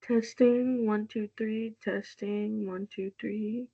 Testing, 1, 2, 3, testing, 1, 2, 3.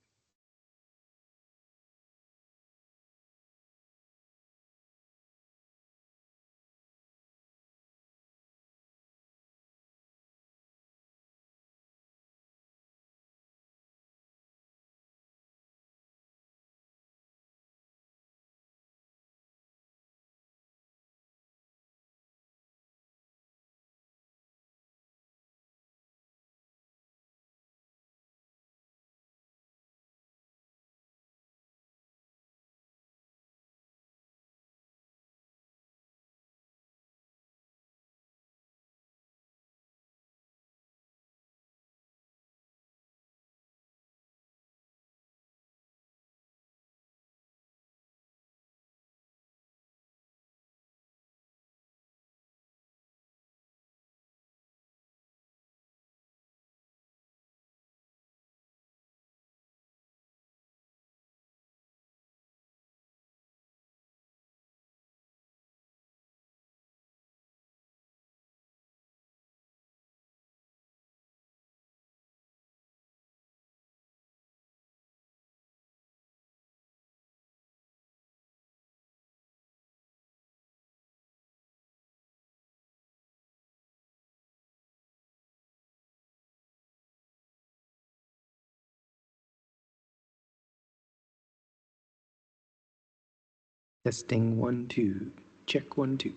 Testing 1, 2. Check 1, 2.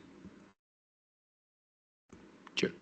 Check.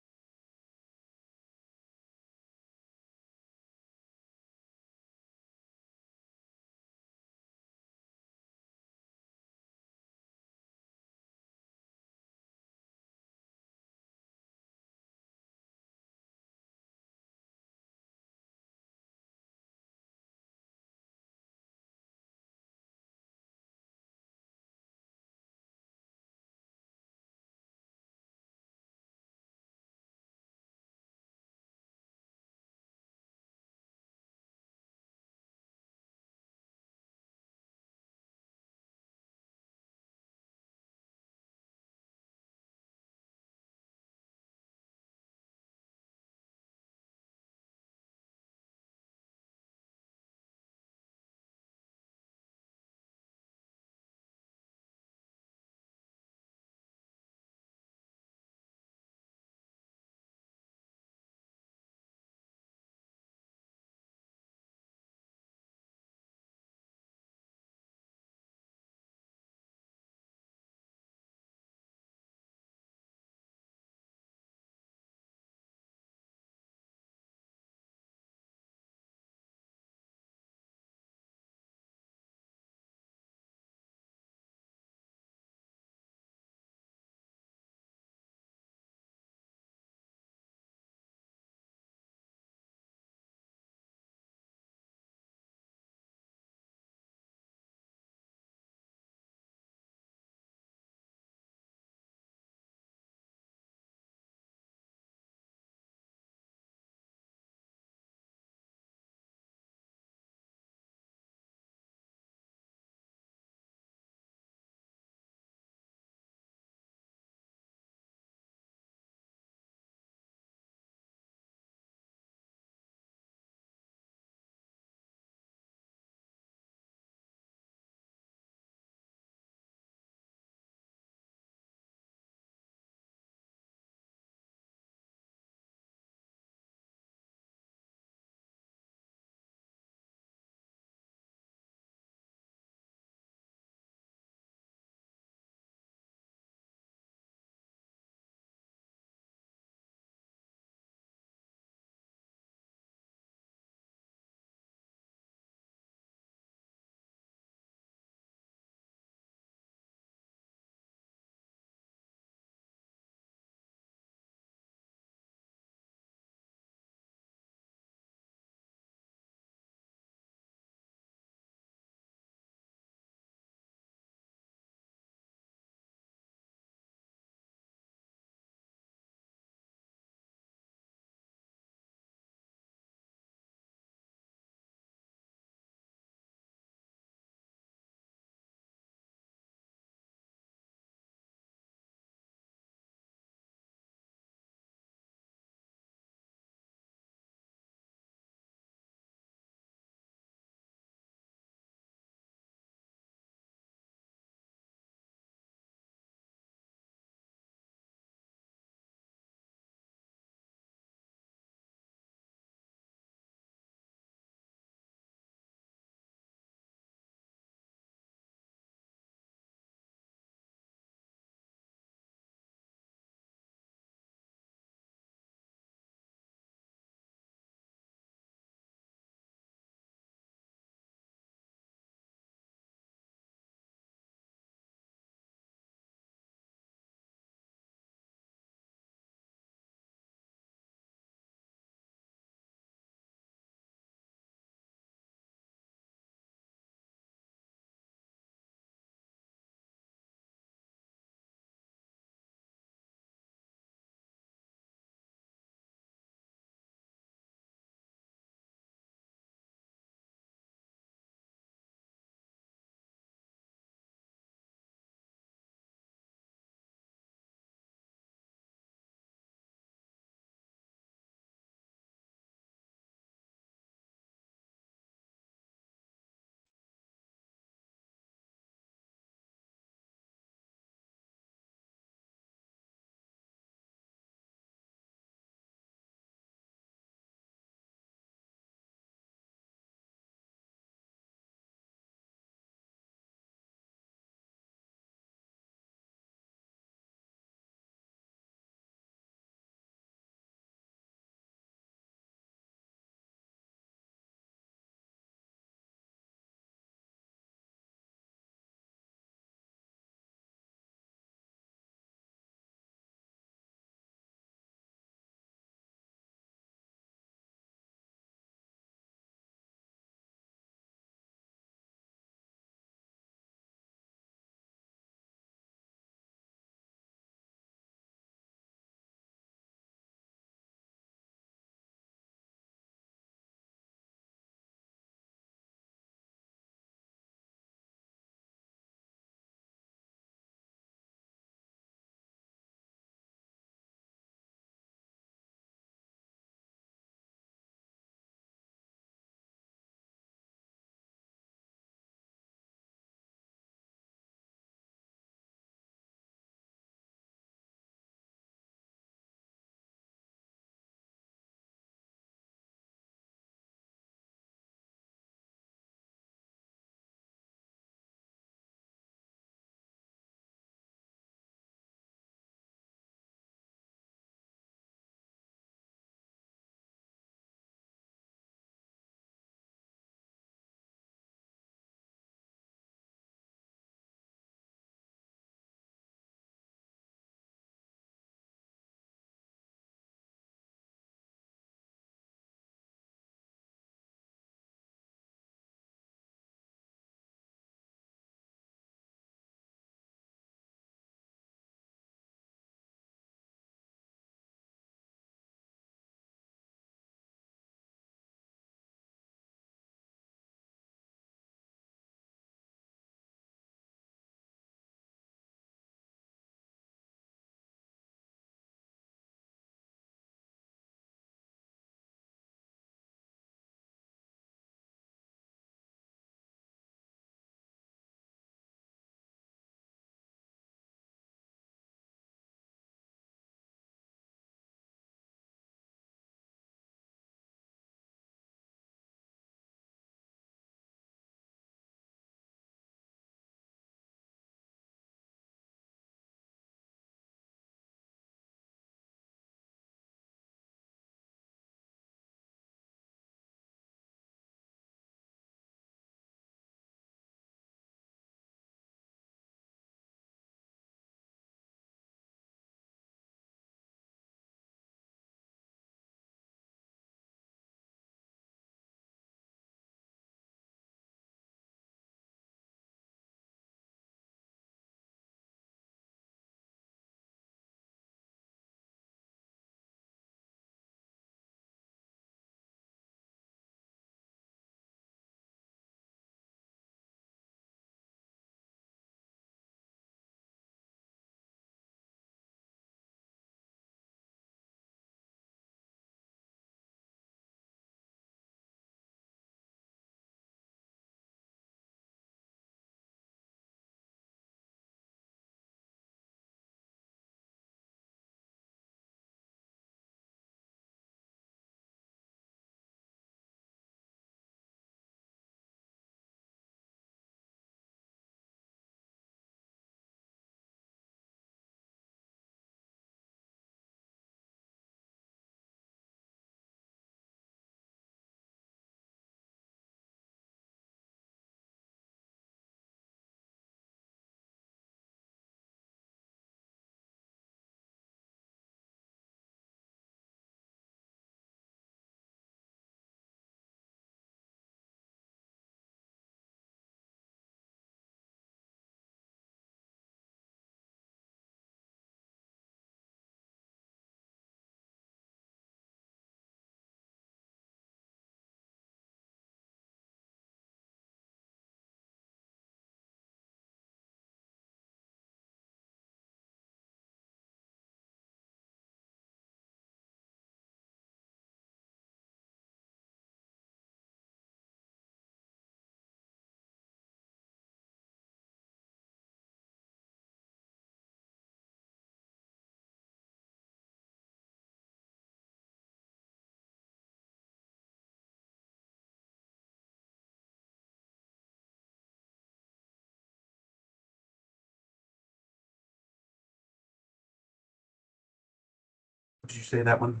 Did you say that one?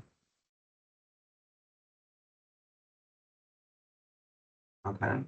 Okay.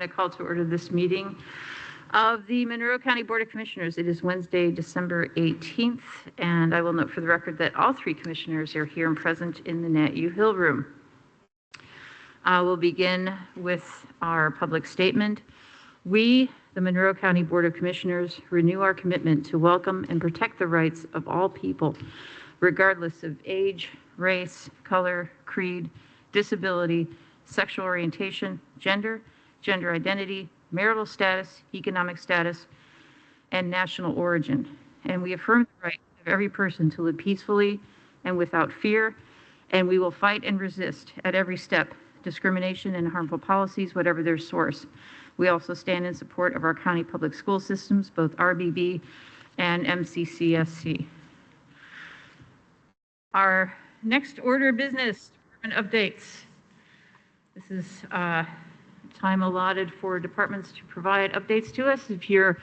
I call to order this meeting of the Monroe County Board of Commissioners. It is Wednesday, December 18th, and I will note for the record that all three commissioners are here and present in the Nat U. Hill room. We'll begin with our public statement. We, the Monroe County Board of Commissioners, renew our commitment to welcome and protect the rights of all people, regardless of age, race, color, creed, disability, sexual orientation, gender identity, marital status, economic status, and national origin. And we affirm the right of every person to live peacefully and without fear, and we will fight and resist at every step discrimination and harmful policies, whatever their source. We also stand in support of our county public school systems, both RBB and MCCSC. Our next order of business, department updates. This is time allotted for departments to provide updates to us. If you're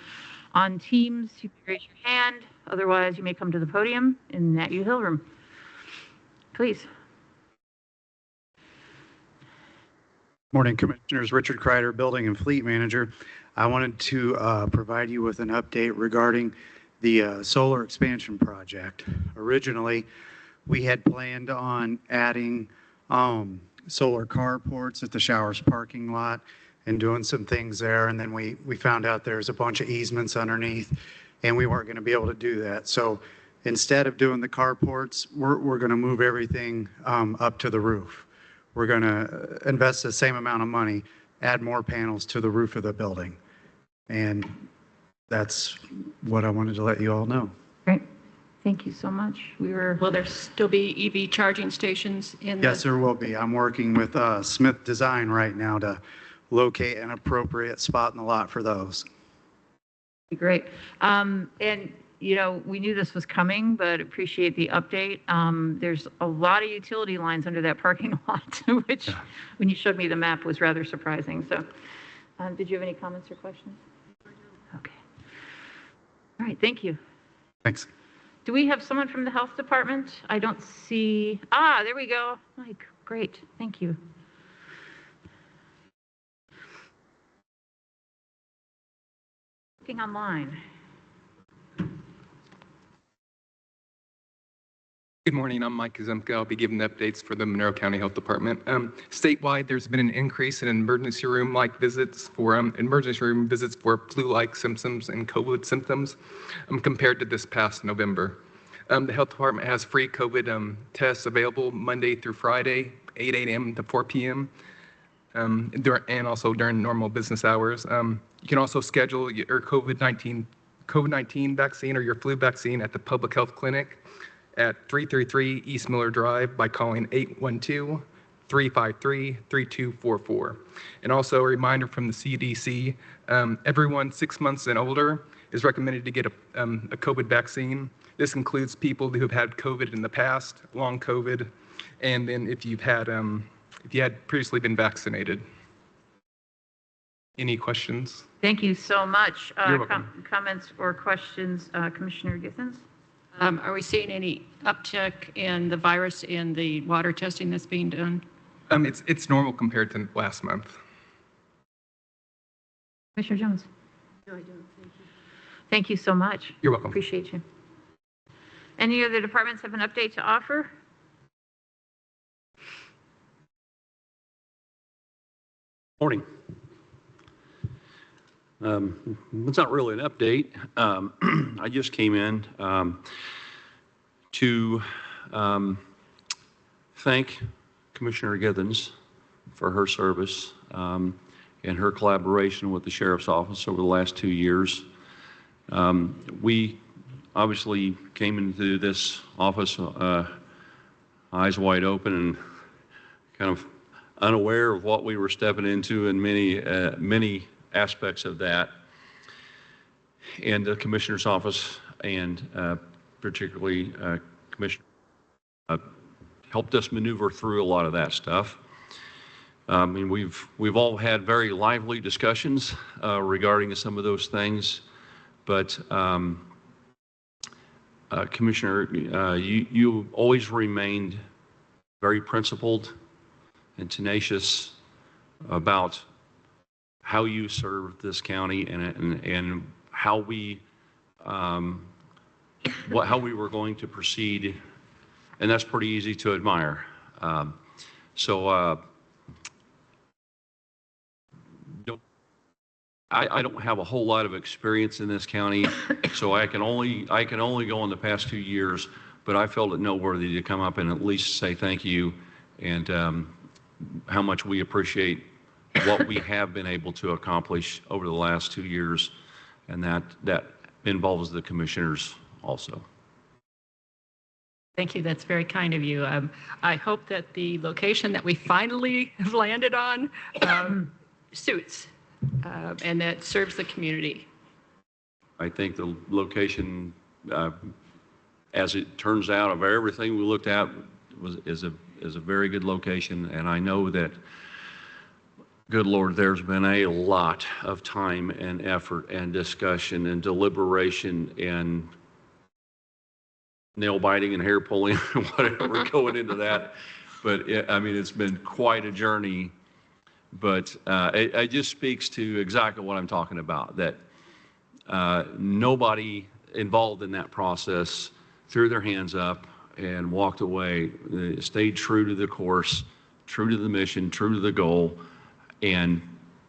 on Teams, you can raise your hand. Otherwise, you may come to the podium in the Nat U. Hill room. Please. Morning, Commissioners. Richard Kreider, Building and Fleet Manager. I wanted to provide you with an update regarding the solar expansion project. Originally, we had planned on adding solar carports at the Showers parking lot and doing some things there. And then we found out there's a bunch of easements underneath and we weren't going to be able to do that. So instead of doing the carports, we're going to move everything up to the roof. We're going to invest the same amount of money, add more panels to the roof of the building. And that's what I wanted to let you all know. Great. Thank you so much. Will there still be EV charging stations in Yes, there will be. I'm working with Smith Design right now to locate an appropriate spot in the lot for those. Great. And, you know, we knew this was coming, but appreciate the update. There's a lot of utility lines under that parking lot, which, when you showed me the map, was rather surprising. So, did you have any comments or questions? Okay. All right. Thank you. Thanks. Do we have someone from the health department? I don't see. Ah, there we go. Mike, great. Thank you. Looking online. Good morning, I'm Mike Kazemka. I'll be giving the updates for the Monroe County Health Department. Statewide, there's been an increase in emergency room visits for flu-like symptoms and COVID symptoms compared to this past November. The health department has free COVID tests available Monday through Friday, 8 a.m. to 4 p.m. And also during normal business hours. You can also schedule your COVID-19 vaccine or your flu vaccine at the public health clinic at 333 East Miller Drive by calling 812-353-3244. And also a reminder from the CDC, everyone 6 months and older is recommended to get a COVID vaccine. This includes people who have had COVID in the past, long COVID, and then if you had previously been vaccinated. Any questions? Thank you so much. You're welcome. Comments or questions, Commissioner Githens? Are we seeing any uptick in the virus in the water testing that's being done? It's normal compared to last month. Commissioner Jones? No, I don't. Thank you so much. You're welcome. Appreciate you. Any other departments have an update to offer? Morning. It's not really an update. I just came in to thank Commissioner Githens for her service and her collaboration with the Sheriff's Office over the last 2 years. We obviously came into this office eyes wide open and kind of unaware of what we were stepping into in many aspects of that. And the Commissioner's Office and particularly Commissioner helped us maneuver through a lot of that stuff. I mean, we've all had very lively discussions regarding some of those things, but Commissioner, you always remained very principled and tenacious about how you serve this county and how we how we were going to proceed, and that's pretty easy to admire. I don't have a whole lot of experience in this county, so I can only go on the past 2 years, but I felt it noteworthy to come up and at least say thank you and how much we appreciate what we have been able to accomplish over the last 2 years, and that involves the commissioners also. Thank you. That's very kind of you. I hope that the location that we finally have landed on suits and that serves the community. I think the location, as it turns out, of everything we looked at, is a very good location, and I know that, good Lord, there's been a lot of time and effort and discussion and deliberation and nail biting and hair pulling and whatever going into that. But I mean, it's been quite a journey. But it just speaks to exactly what I'm talking about, that nobody involved in that process threw their hands up and walked away. They stayed true to the course, true to the mission, true to the goal. And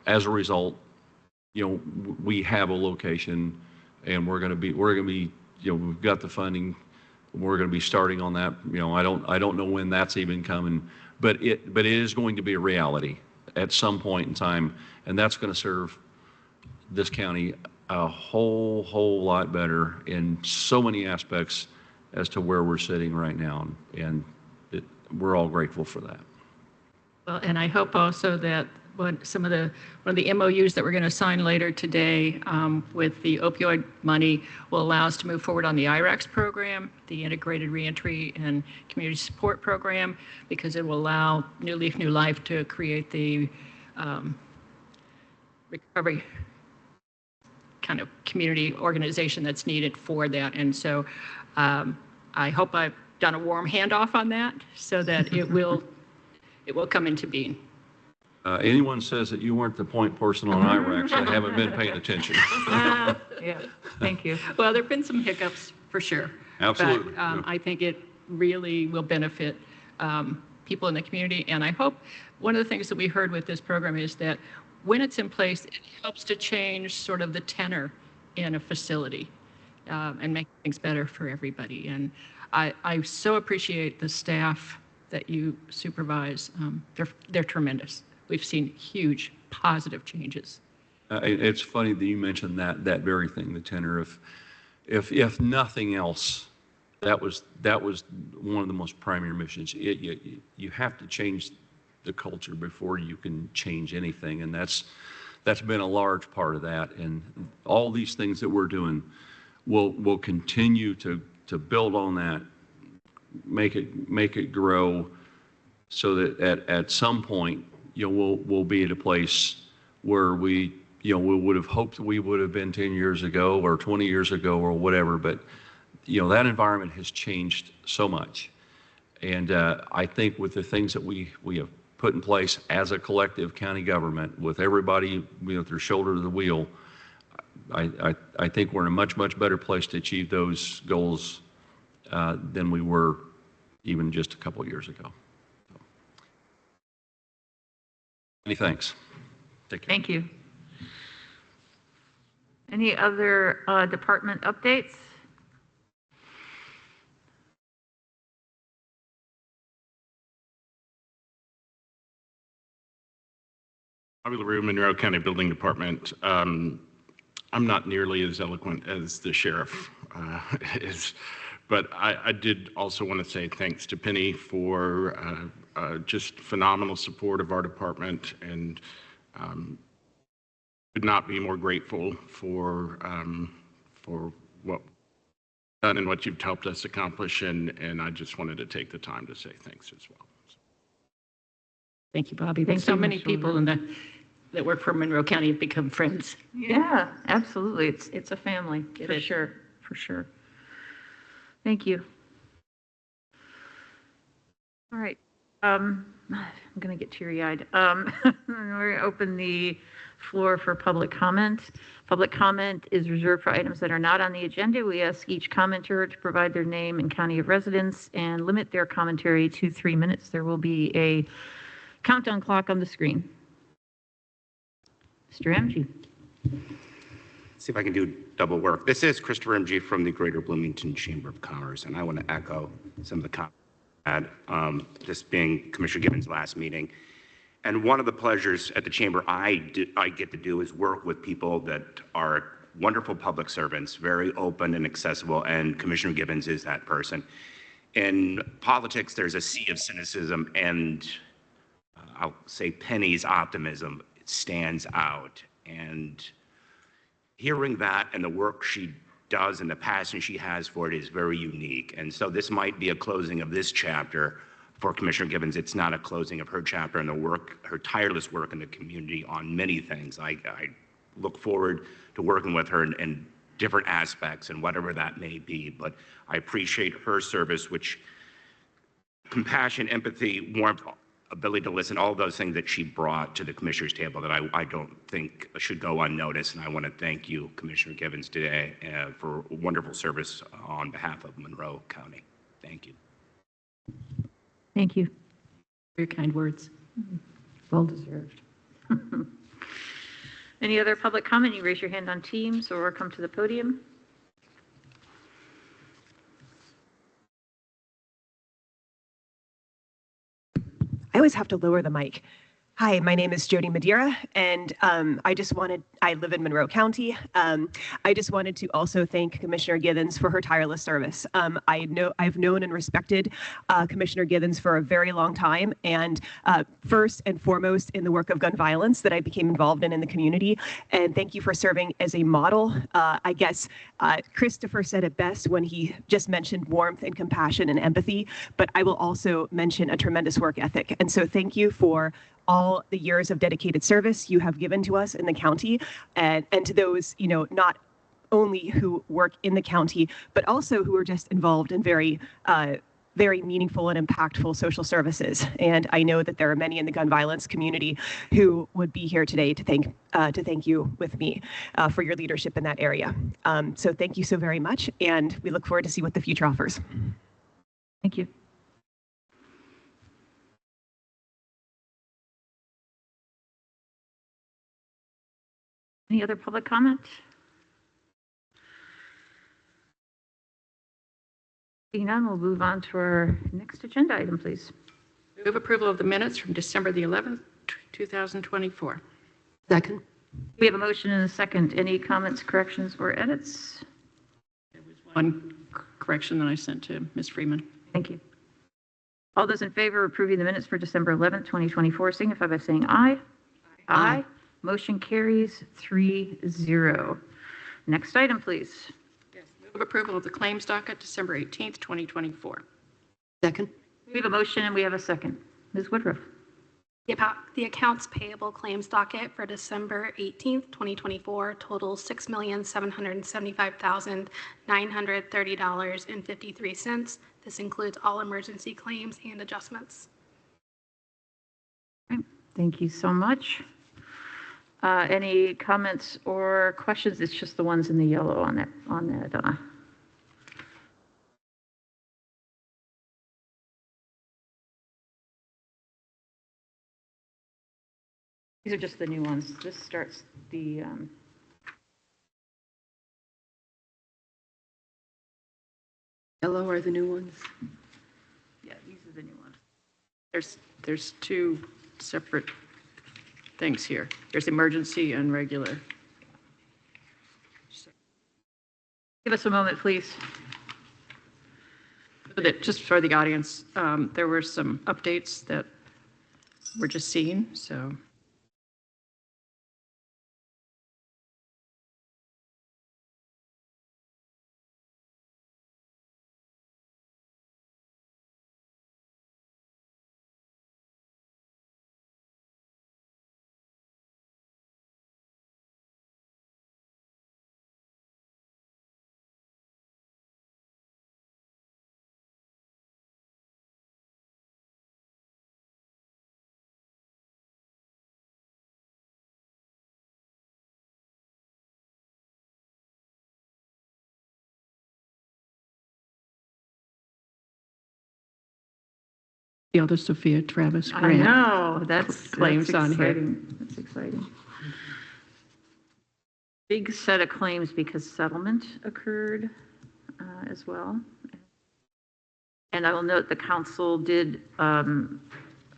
as a result, you know, we have a location, and we're going to be, you know, we've got the funding. We're going to be starting on that. You know, I don't know when that's even coming, but it is going to be a reality at some point in time, and that's going to serve this county a whole lot better in so many aspects as to where we're sitting right now, and we're all grateful for that. Well, and I hope also that one of the MOUs that we're going to sign later today with the opioid money will allow us to move forward on the IRACS program, the Integrated Reentry and Community Support Program, because it will allow New Leaf, New Life to create the recovery kind of community organization that's needed for that. And so I hope I've done a warm handoff on that so that it will come into being. Anyone says that you weren't the point person on IRACS, I haven't been paying attention. Yeah, thank you. Well, there have been some hiccups for sure. Absolutely. But I think it really will benefit people in the community. And I hope one of the things that we heard with this program is that when it's in place, it helps to change sort of the tenor in a facility and make things better for everybody. And I so appreciate the staff that you supervise. They're tremendous. We've seen huge positive changes. It's funny that you mentioned that very thing, the tenor. If nothing else, that was one of the most primary missions. You have to change the culture before you can change anything, and that's been a large part of that. And all these things that we're doing will continue to build on that, make it grow, so that at some point, you know, we'll be at a place where we would have hoped we would have been 10 years ago or 20 years ago or whatever, but that environment has changed so much. And I think with the things that we have put in place as a collective county government, with everybody with their shoulder to the wheel, I think we're in a much, much better place to achieve those goals than we were even just a couple of years ago. Many thanks. Take care. Thank you. Any other department updates? Bobby LaRue, Monroe County Building Department. I'm not nearly as eloquent as the sheriff is, but I did also want to say thanks to Penny for just phenomenal support of our department, and could not be more grateful for what you've done and what you've helped us accomplish, and I just wanted to take the time to say thanks as well. Thank you, Bobby. Thank So you, many Ms. people that work for Monroe County have become friends. Yeah, absolutely. It's a family, It for is. sure, for sure. Thank you. All right. I'm going to get teary-eyed. We're going to open the floor for public comment. Public comment is reserved for items that are not on the agenda. We ask each commenter to provide their name and county of residence and limit their commentary to 3 minutes. There will be a countdown clock on the screen. Mr. MG. See if I can do double work. This is Christopher MG from the Greater Bloomington Chamber of Commerce, and I want to echo some of the comments this being Commissioner Gibbons' last meeting. And one of the pleasures at the Chamber I get to do is work with people that are wonderful public servants, very open and accessible, and Commissioner Gibbons is that person. In politics, there's a sea of cynicism, and I'll say Penny's optimism stands out. And hearing that and the work she does and the passion she has for it is very unique. And so this might be a closing of this chapter for Commissioner Gibbons. It's not a closing of her chapter and the work, her tireless work in the community on many things. I look forward to working with her in different aspects and whatever that may be. But I appreciate her service, which compassion, empathy, warmth, ability to listen, all those things that she brought to the commissioner's table that I don't think should go unnoticed. And I want to thank you, Commissioner Gibbons, today for wonderful service on behalf of Monroe County. Thank you. Thank you. Very kind words. Well deserved. Any other public comment? You raise your hand on Teams or come to the podium. I always have to lower the mic. Hi, my name is Jody Madeira, and I live in Monroe County. I just wanted to also thank Commissioner Gibbons for her tireless service. I've known and respected Commissioner Gibbons for a very long time, and first and foremost in the work of gun violence that I became involved in the community. And thank you for serving as a model. I guess Christopher said it best when he just mentioned warmth and compassion and empathy, but I will also mention a tremendous work ethic. And so thank you for all the years of dedicated service you have given to us in the county, and to those, not only who work in the county, but also who are just involved in very meaningful and impactful social services. And I know that there are many in the gun violence community who would be here today to thank you with me for your leadership in that area. So thank you so very much, and we look forward to see what the future offers. Thank you. Any other public comment? Seeing none, we'll move on to our next agenda item, please. Move approval of the minutes from December the 11th, 2024. Second. We have a motion and a second. Any comments, corrections, or edits? There was one correction that I sent to Ms. Freeman. Thank you. All those in favor of approving the minutes for December 11th, 2024, signify by saying aye. Aye. Motion carries 3-0. Next item, please. Yes. Move approval of the claims docket, December 18th, 2024. Second. We have a motion and we have a second. Ms. Woodruff. The accounts payable claims docket for December 18th, 2024 totals $6,775,930.53. This includes all emergency claims and adjustments. Okay, thank you so much. Any comments or questions? It's just the ones in the yellow on that. These are just the new ones. This starts the Yellow are the new ones. yeah, these are the new ones. There's two separate things here. There's emergency and regular. Give us a moment, please. Just for the audience, there were some updates that we're just seeing, so. The other Sophia Travis Grant. I know, that's claims on here. That's exciting. Big set of claims because settlement occurred as well. And I will note the council did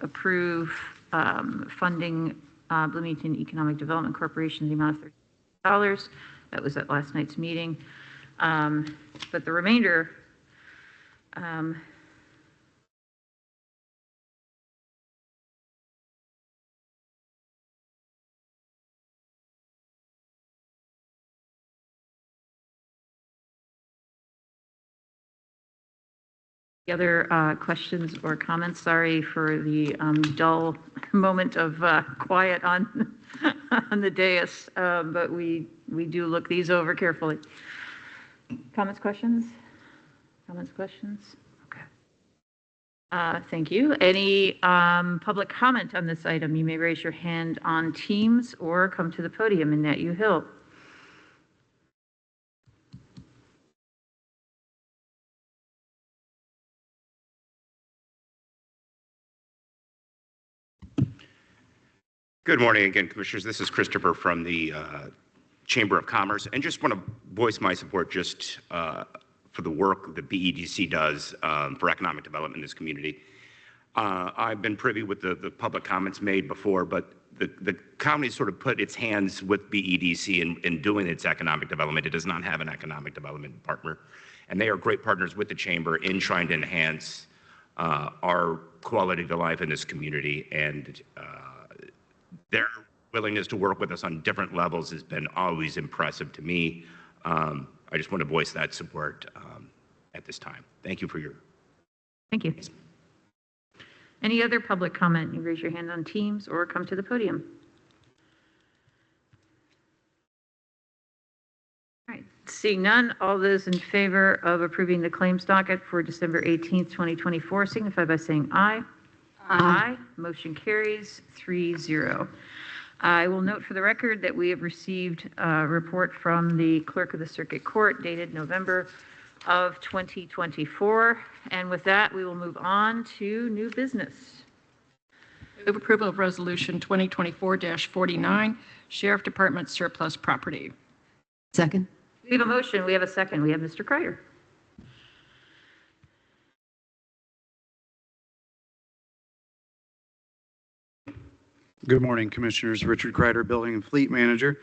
approve funding Bloomington Economic Development Corporation in the amount of $30. That was at last night's meeting. But the remainder, the other questions or comments? Sorry for the dull moment of quiet on on the dais, but we do look these over carefully. Comments, questions? Comments, questions? Okay. Thank you. Any public comment on this item? You may raise your hand on Teams or come to the podium in Nat U Hill. Good morning again, Commissioners. This is Christopher from the Chamber of Commerce, and just want to voice my support just for the work the BEDC does for economic development in this community. I've been privy with the public comments made before, but the county sort of put its hands with BEDC in doing its economic development. It does not have an economic development partner, and they are great partners with the Chamber in trying to enhance our quality of life in this community, and their willingness to work with us on different levels has been always impressive to me. I just want to voice that support at this time. Thank you for your. Thank you. Any other public comment? You raise your hand on Teams or come to the podium. All right, seeing none, all those in favor of approving the claims docket for December 18th, 2024, signify by saying aye. Aye. Motion carries 3-0. I will note for the record that we have received a report from the Clerk of the Circuit Court dated November of 2024. And with that, we will move on to new business. Move approval of Resolution 2024-49, Sheriff Department surplus property. Second. We have a motion. We have a second. We have Mr. Kreider. Good morning, Commissioners. Richard Kreider, Building and Fleet Manager.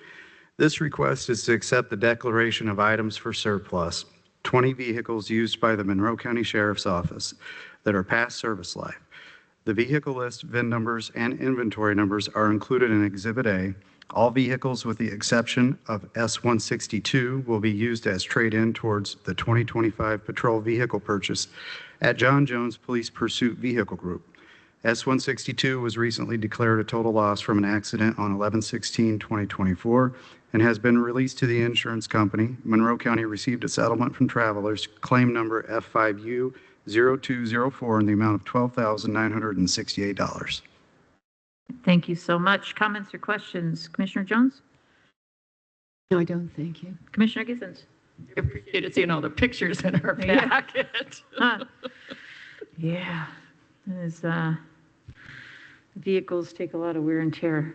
This request is to accept the declaration of items for surplus, 20 vehicles used by the Monroe County Sheriff's Office that are past service life. The vehicle list, VIN numbers, and inventory numbers are included in Exhibit A. All vehicles, with the exception of S-162, will be used as trade-in towards the 2025 patrol vehicle purchase at John Jones Police Pursuit Vehicle Group. S-162 was recently declared a total loss from an accident on 11/16/2024 and has been released to the insurance company. Monroe County received a settlement from Travelers, claim number F5U0204 in the amount of $12,968. Thank you so much. Comments or questions? Commissioner Jones? No, I don't. Thank you. Commissioner Githens? I appreciated seeing all the pictures in our Yeah. packet. Yeah. As, vehicles take a lot of wear and tear.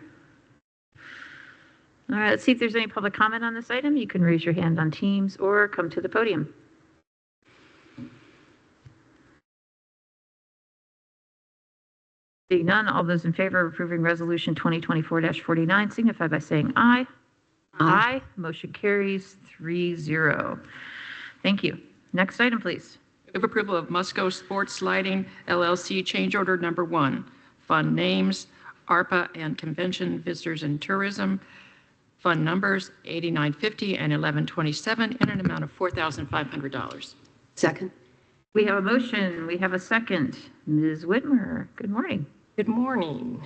All right, let's see if there's any public comment on this item. You can raise your hand on Teams or come to the podium. Seeing none, all those in favor of approving Resolution 2024-49 signify by saying aye. Aye. Motion carries 3-0. Thank you. Next item, please. Move approval of Musco Sports Lighting LLC change order number 1. Fund names, ARPA and Convention Visitors and Tourism. Fund numbers 8950 and 1127 in an amount of $4,500. Second. We have a motion. We have a second. Ms. Whitmer, good morning. Good morning.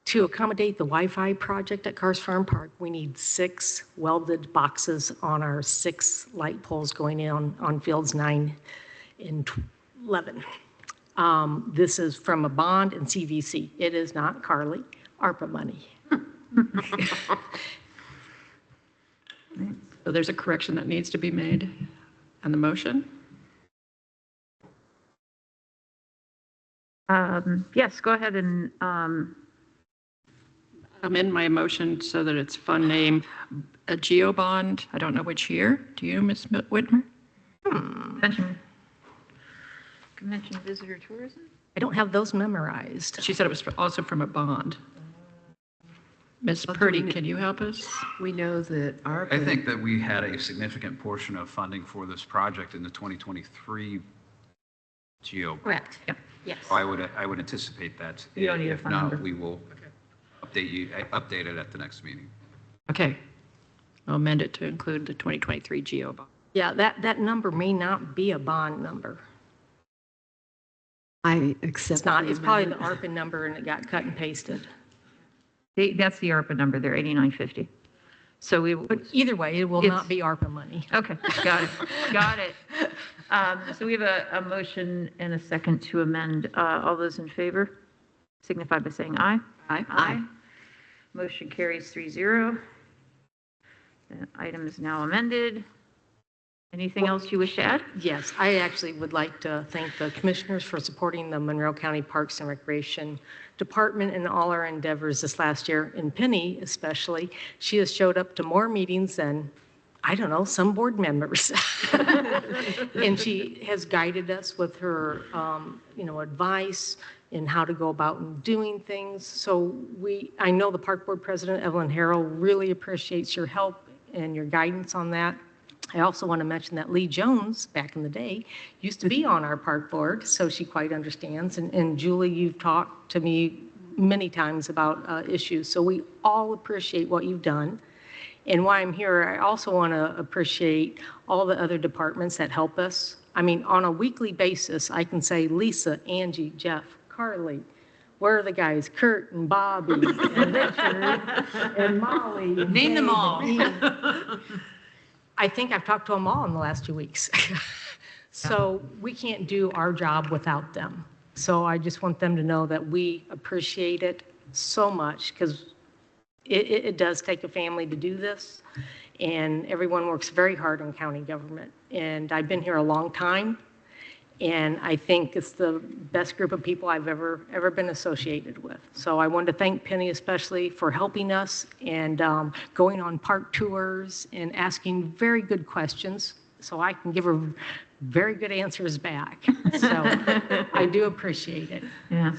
To accommodate the Wi-Fi project at Cars Farm Park, we need 6 welded boxes on our 6 light poles going in on fields 9 and 11. This is from a bond and CVC. It is not Carly, ARPA money. So there's a correction that needs to be made on the motion. Yes, go ahead and amend my motion so that it's fund name, a GeoBond. I don't know which year. Do you, Ms. Whitmer? Convention Visitor Tourism? I don't have those memorized. She said it was also from a bond. Ms. Purdy, can you help us? We know that ARPA. I think that we had a significant portion of funding for this project in the 2023 GEO. Correct. Yep. Yes. So I would anticipate that. You don't need a If fund not, number. we will update it at the next meeting. Okay. I'll amend it to include the 2023 GeoBond. Yeah, that number may not be a bond number. I accept. It's not. the It's probably the amendment. ARPA number and it got cut and pasted. That's the ARPA number there, 8950. So we. But either way, it will It's- not be ARPA money. Okay, got it. Got it. So we have a motion and a second to amend. All those in favor signify by saying aye. Aye. Aye. Motion carries 3-0. The item is now amended. Anything else you wish to add? Yes, I actually would like to thank the commissioners for supporting the Monroe County Parks and Recreation Department in all our endeavors this last year. And Penny especially, she has showed up to more meetings than, I don't know, some board members. And she has guided us with her, advice in how to go about and doing things. So I know the Park Board President, Evelyn Harrell, really appreciates your help and your guidance on that. I also want to mention that Lee Jones, back in the day, used to be on our park board, so she quite understands. And Julie, you've talked to me many times about issues, so we all appreciate what you've done. And while I'm here, I also want to appreciate all the other departments that help us. I mean, on a weekly basis, I can say Lisa, Angie, Jeff, Carly, where are the guys? Kurt and Bobby and Richard and Molly. And Name them Dave all. and Ian. I think I've talked to them all in the last 2 weeks. So we can't do our job without them. So I just want them to know that we appreciate it so much because it does take a family to do this. And everyone works very hard in county government. And I've been here a long time. And I think it's the best group of people I've ever been associated with. So I wanted to thank Penny especially for helping us and going on park tours and asking very good questions so I can give her very good answers back. So I do appreciate it. Yeah.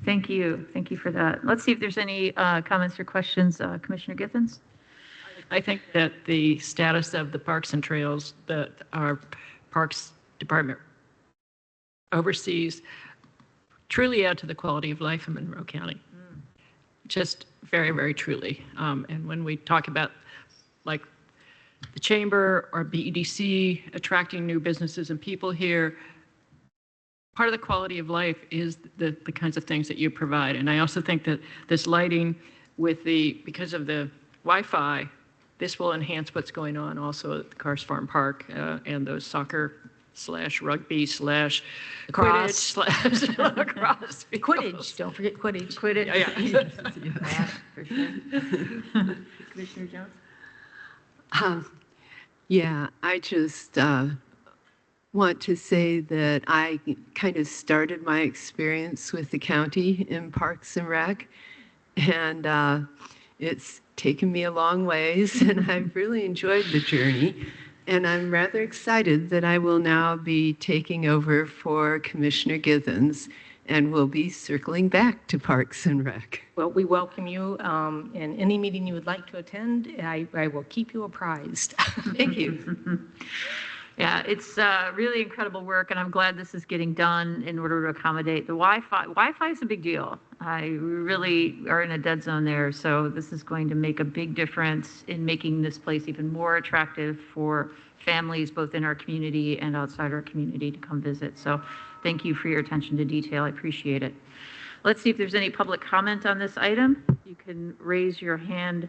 Thank you. Thank you for that. Let's see if there's any comments or questions. Commissioner Githens? I think that the status of the parks and trails that our Parks Department overseas truly add to the quality of life in Monroe County. Just very, very truly. And when we talk about like the chamber or BEDC attracting new businesses and people here, part of the quality of life is the kinds of things that you provide. And I also think that this lighting because of the Wi-Fi, this will enhance what's going on also at the Cars Farm Park and those soccer/rugby/ Quidditch Cross. / lacrosse fields. Quidditch, don't forget Quidditch. Quidditch. Yeah. For sure. Commissioner Jones? Yeah, I just want to say that I kind of started my experience with the county in Parks and Rec, and it's taken me a long ways, and I've really enjoyed the journey. And I'm rather excited that I will now be taking over for Commissioner Githens and will be circling back to Parks and Rec. Well, we welcome you, and any meeting you would like to attend, I will keep you apprised. Thank you. Yeah, it's really incredible work, and I'm glad this is getting done in order to accommodate the Wi-Fi. Wi-Fi is a big deal. We really are in a dead zone there, so this is going to make a big difference in making this place even more attractive for families both in our community and outside our community to come visit. So thank you for your attention to detail. I appreciate it. Let's see if there's any public comment on this item. You can raise your hand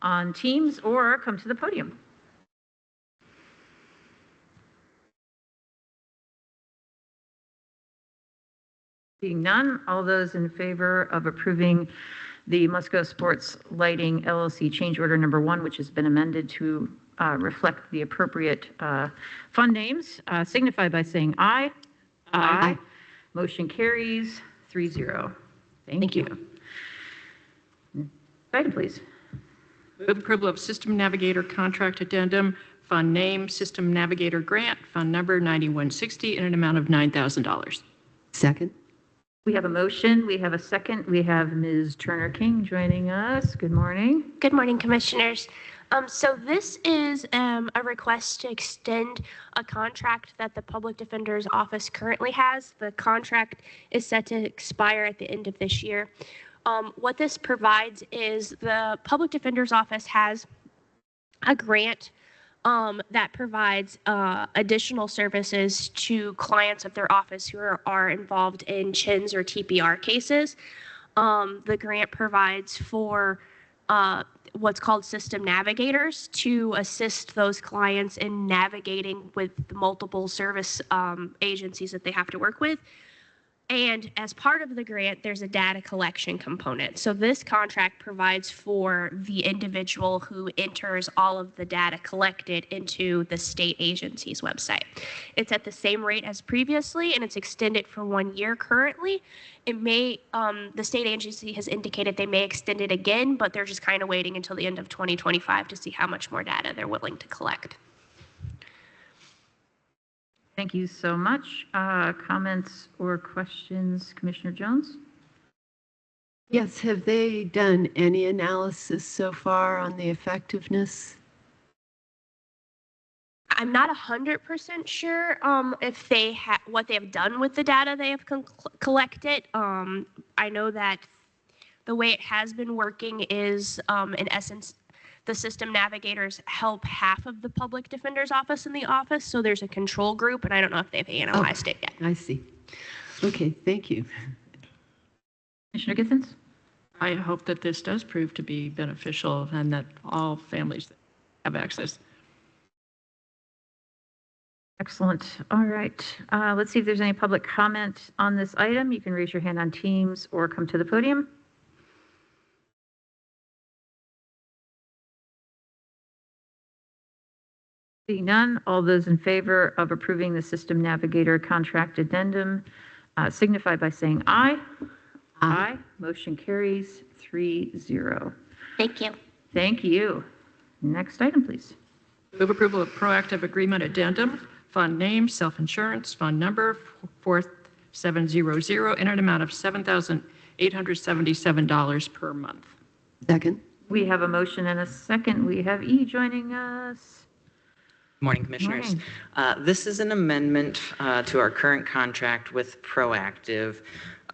on Teams or come to the podium. Seeing none, all those in favor of approving the Musco Sports Lighting LLC change order number 1, which has been amended to reflect the appropriate fund names, signify by saying aye. Aye. Motion carries 3-0. Thank you. Item, please. Move approval of System Navigator Contract Addendum, Fund Name, System Navigator Grant, Fund Number 9160, in an amount of $9,000. Second. We have a motion. We have a second. We have Ms. Turner King joining us. Good morning. Good morning, Commissioners. So this is a request to extend a contract that the Public Defender's Office currently has. The contract is set to expire at the end of this year. What this provides is the Public Defender's Office has a grant that provides additional services to clients of their office who are involved in CHINs or TPR cases. The grant provides for what's called system navigators to assist those clients in navigating with the multiple service agencies that they have to work with. And as part of the grant, there's a data collection component. So this contract provides for the individual who enters all of the data collected into the state agency's website. It's at the same rate as previously, and it's extended for 1 year currently. It may, the state agency has indicated they may extend it again, but they're just kind of waiting until the end of 2025 to see how much more data they're willing to collect. Thank you so much. Comments or questions, Commissioner Jones? Yes, have they done any analysis so far on the effectiveness? I'm not 100% sure if they what they have done with the data they have collected. I know that the way it has been working is, in essence, the system navigators help half of the Public Defender's Office in the office, so there's a control group, and I don't know if they've analyzed it yet. I see. Okay, thank you. Commissioner Githens? I hope that this does prove to be beneficial and that all families have access. Excellent. All right. Let's see if there's any public comment on this item. You can raise your hand on Teams or come to the podium. Seeing none, all those in favor of approving the System Navigator Contract Addendum signify by saying aye. Aye. Motion carries 3-0. Thank you. Thank you. Next item, please. Move approval of Proactive Agreement Addendum, Fund Name, Self-Insurance, Fund Number 4700, in an amount of $7,877 per month. Second. We have a motion and a second. We have E joining us. Morning, Commissioners. This is an amendment to our current contract with Proactive,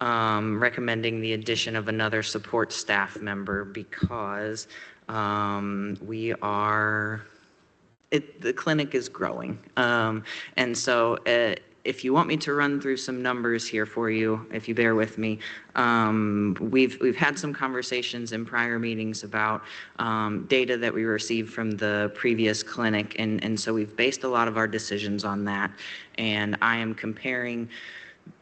recommending the addition of another support staff member because the clinic is growing. And so if you want me to run through some numbers here for you, if you bear with me, we've had some conversations in prior meetings about data that we received from the previous clinic, and so we've based a lot of our decisions on that. And I am comparing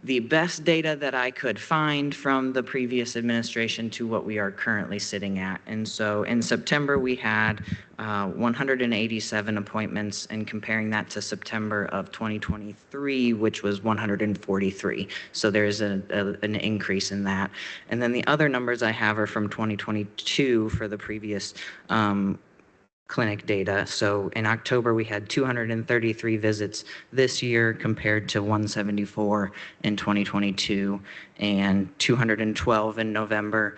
the best data that I could find from the previous administration to what we are currently sitting at. And so in September, we had 187 appointments, and comparing that to September of 2023, which was 143. So there's an increase in that. And then the other numbers I have are from 2022 for the previous clinic data. So in October, we had 233 visits this year compared to 174 in 2022, and 212 in November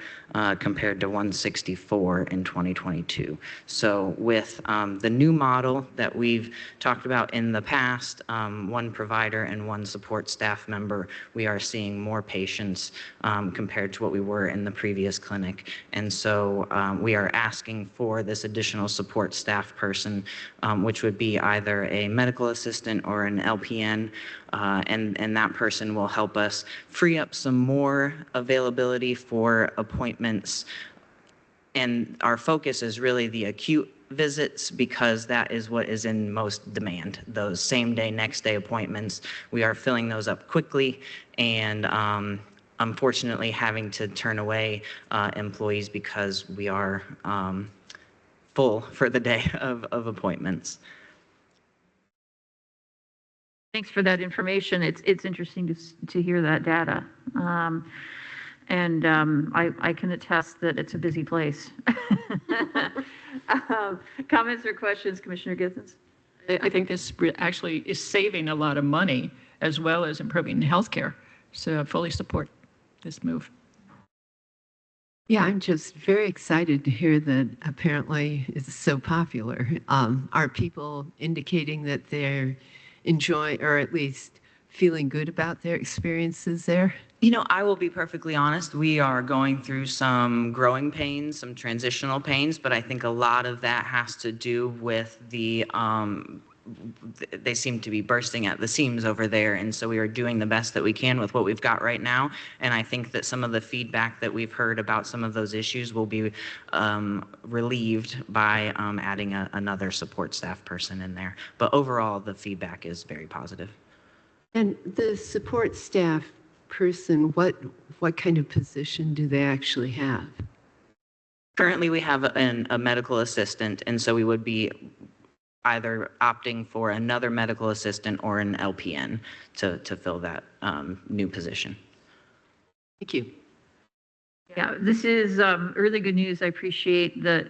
compared to 164 in 2022. So with the new model that we've talked about in the past, one provider and one support staff member, we are seeing more patients compared to what we were in the previous clinic. And so we are asking for this additional support staff person, which would be either a medical assistant or an LPN, and that person will help us free up some more availability for appointments. And our focus is really the acute visits, because that is what is in most demand. Those same day, next day appointments, we are filling those up quickly, and unfortunately having to turn away employees because we are full for the day of appointments. Thanks for that information. It's interesting to hear that data. And I can attest that it's a busy place. Comments or questions, Commissioner Githens? I think this actually is saving a lot of money as well as improving healthcare. So I fully support this move. Yeah, I'm just very excited to hear that apparently it's so popular. Are people indicating that they're enjoying, or at least feeling good about their experiences there? You know, I will be perfectly honest. We are going through some growing pains, some transitional pains, but I think a lot of that has to do with the they seem to be bursting at the seams over there, and so we are doing the best that we can with what we've got right now. And I think that some of the feedback that we've heard about some of those issues will be relieved by adding another support staff person in there. But overall, the feedback is very positive. And the support staff person, what kind of position do they actually have? Currently, we have a medical assistant, and so we would be either opting for another medical assistant or an LPN to fill that new position. Thank you. Yeah, this is really good news. I appreciate that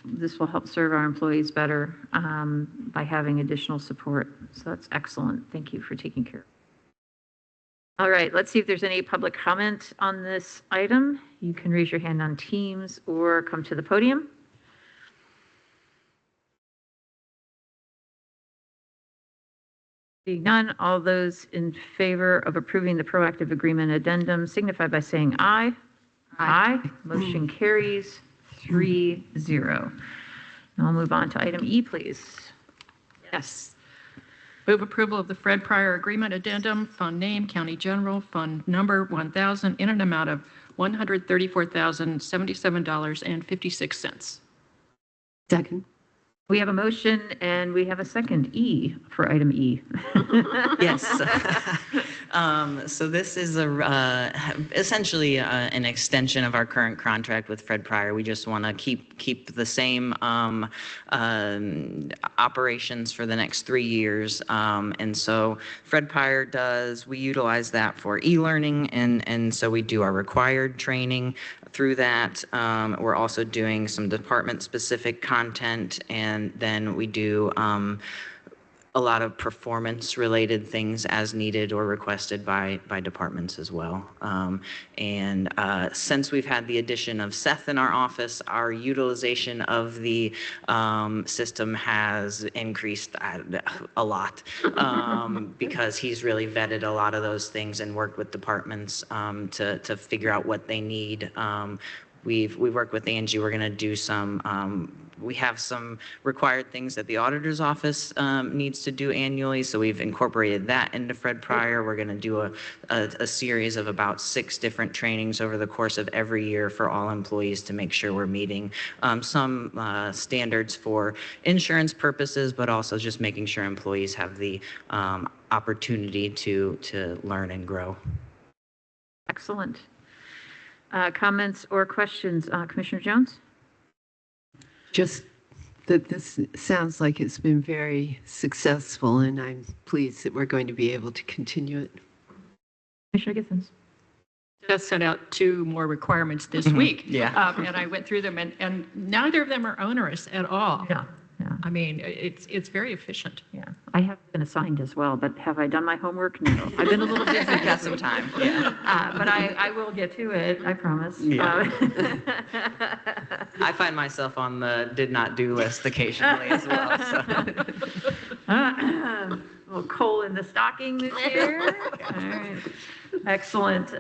this will help serve our employees better by having additional support. So that's excellent. Thank you for taking care of it. All right, let's see if there's any public comment on this item. You can raise your hand on Teams or come to the podium. Seeing none, all those in favor of approving the proactive agreement addendum signify by saying aye. Aye. Motion carries 3-0. Now I'll move on to item E, please. Yes. Move approval of the Fred Pryor Agreement Addendum, Fund Name, County General, Fund Number 1000, in an amount of $134,077.56. Second. We have a motion and we have a second. E for item E. Yes. So this is essentially an extension of our current contract with Fred Pryor. We just want to keep the same operations for the next 3 years. And so Fred Pryor we utilize that for e-learning, and so we do our required training through that. We're also doing some department-specific content, and then we do a lot of performance-related things as needed or requested by departments as well. And since we've had the addition of Seth in our office, our utilization of the system has increased a lot because he's really vetted a lot of those things and worked with departments to figure out what they need. We've worked with Angie. We're going to do some We have some required things that the auditor's office needs to do annually, so we've incorporated that into Fred Pryor. We're going to do a series of about 6 different trainings over the course of every year for all employees to make sure we're meeting some standards for insurance purposes, but also just making sure employees have the opportunity to learn and grow. Excellent. Comments or questions? Commissioner Jones? Just that this sounds like it's been very successful, and I'm pleased that we're going to be able to continue it. Commissioner Githens? Just sent out 2 more requirements this week. Yeah. And I went through them, and neither of them are onerous at all. Yeah. I mean, it's very efficient. Yeah. I have been assigned as well, but have I done my homework? No. I've been a little busy. Got some time. Yeah. But I will get to it, I promise. Yeah. I find myself on the did not do list occasionally as well. So. Little coal in the stocking this year. All right. Excellent.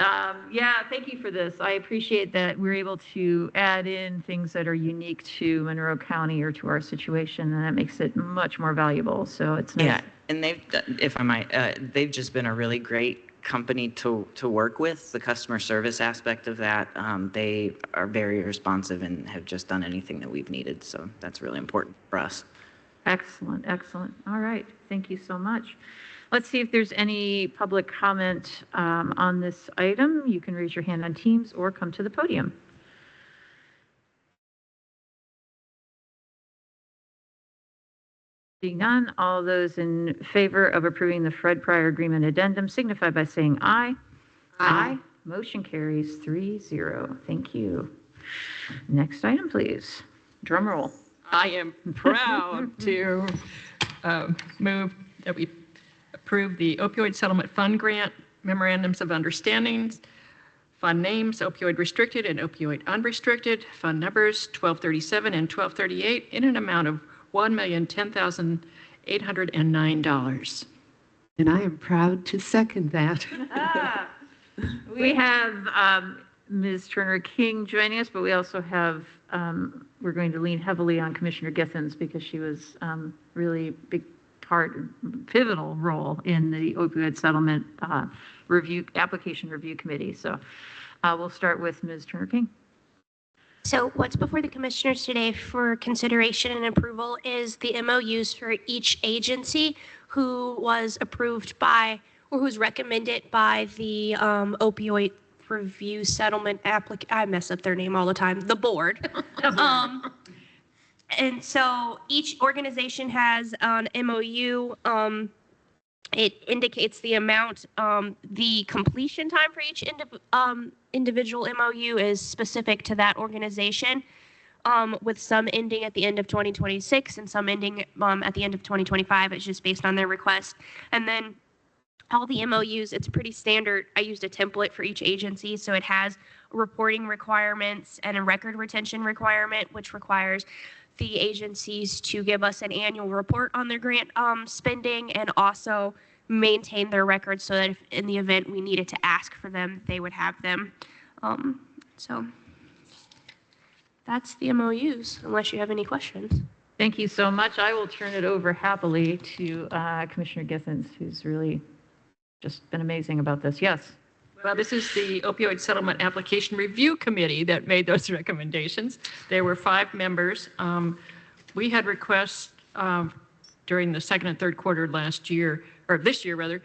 Yeah, thank you for this. I appreciate that we're able to add in things that are unique to Monroe County or to our situation, and that makes it much more valuable. So it's nice. Yeah, and they've, if I might, they've just been a really great company to work with. The customer service aspect of that, they are very responsive and have just done anything that we've needed. So that's really important for us. Excellent, excellent. All right, thank you so much. Let's see if there's any public comment on this item. You can raise your hand on Teams or come to the podium. Seeing none, all those in favor of approving the Fred Pryor Agreement Addendum signify by saying aye. Aye. Motion carries 3-0. Thank you. Next item, please. Drum roll. I am proud to move that we approve the Opioid Settlement Fund Grant Memorandums of Understandings, fund names, opioid restricted and opioid unrestricted, fund numbers 1237 and 1238 in an amount of $1,010,809. And I am proud to second that. We have Ms. Turner King joining us, but we also have, we're going to lean heavily on Commissioner Githens because she was really big part, pivotal role in the opioid settlement application review committee. So we'll start with Ms. Turner King. So what's before the commissioners today for consideration and approval is the MOUs for each agency who was approved by, or who's recommended by the opioid review settlement I mess up their name all the time, the board. And so each organization has an MOU. It indicates the amount, the completion time for each individual MOU is specific to that organization, with some ending at the end of 2026 and some ending at the end of 2025. It's just based on their request. And then all the MOUs, it's pretty standard. I used a template for each agency, so it has reporting requirements and a record retention requirement, which requires the agencies to give us an annual report on their grant spending and also maintain their records so that if in the event we needed to ask for them, they would have them. So that's the MOUs, unless you have any questions. Thank you so much. I will turn it over happily to Commissioner Githens, who's really just been amazing about this. Yes. Well, this is the Opioid Settlement Application Review Committee that made those recommendations. There were 5 members. We had requests during the second and third quarter last year, or this year rather,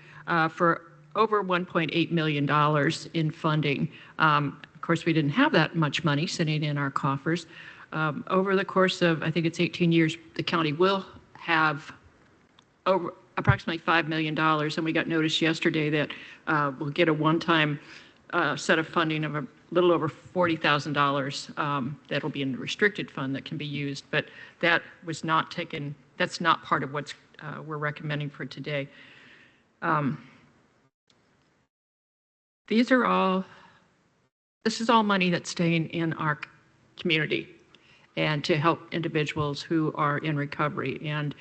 for over $1.8 million in funding. Of course, we didn't have that much money sitting in our coffers. Over the course of, I think it's 18 years, the county will have over approximately $5 million, and we got notice yesterday that we'll get a one-time set of funding of a little over $40,000 that'll be in the restricted fund that can be used, but that was not taken, that's not part of what we're recommending for today. This is all money that's staying in our community and to help individuals who are in recovery. And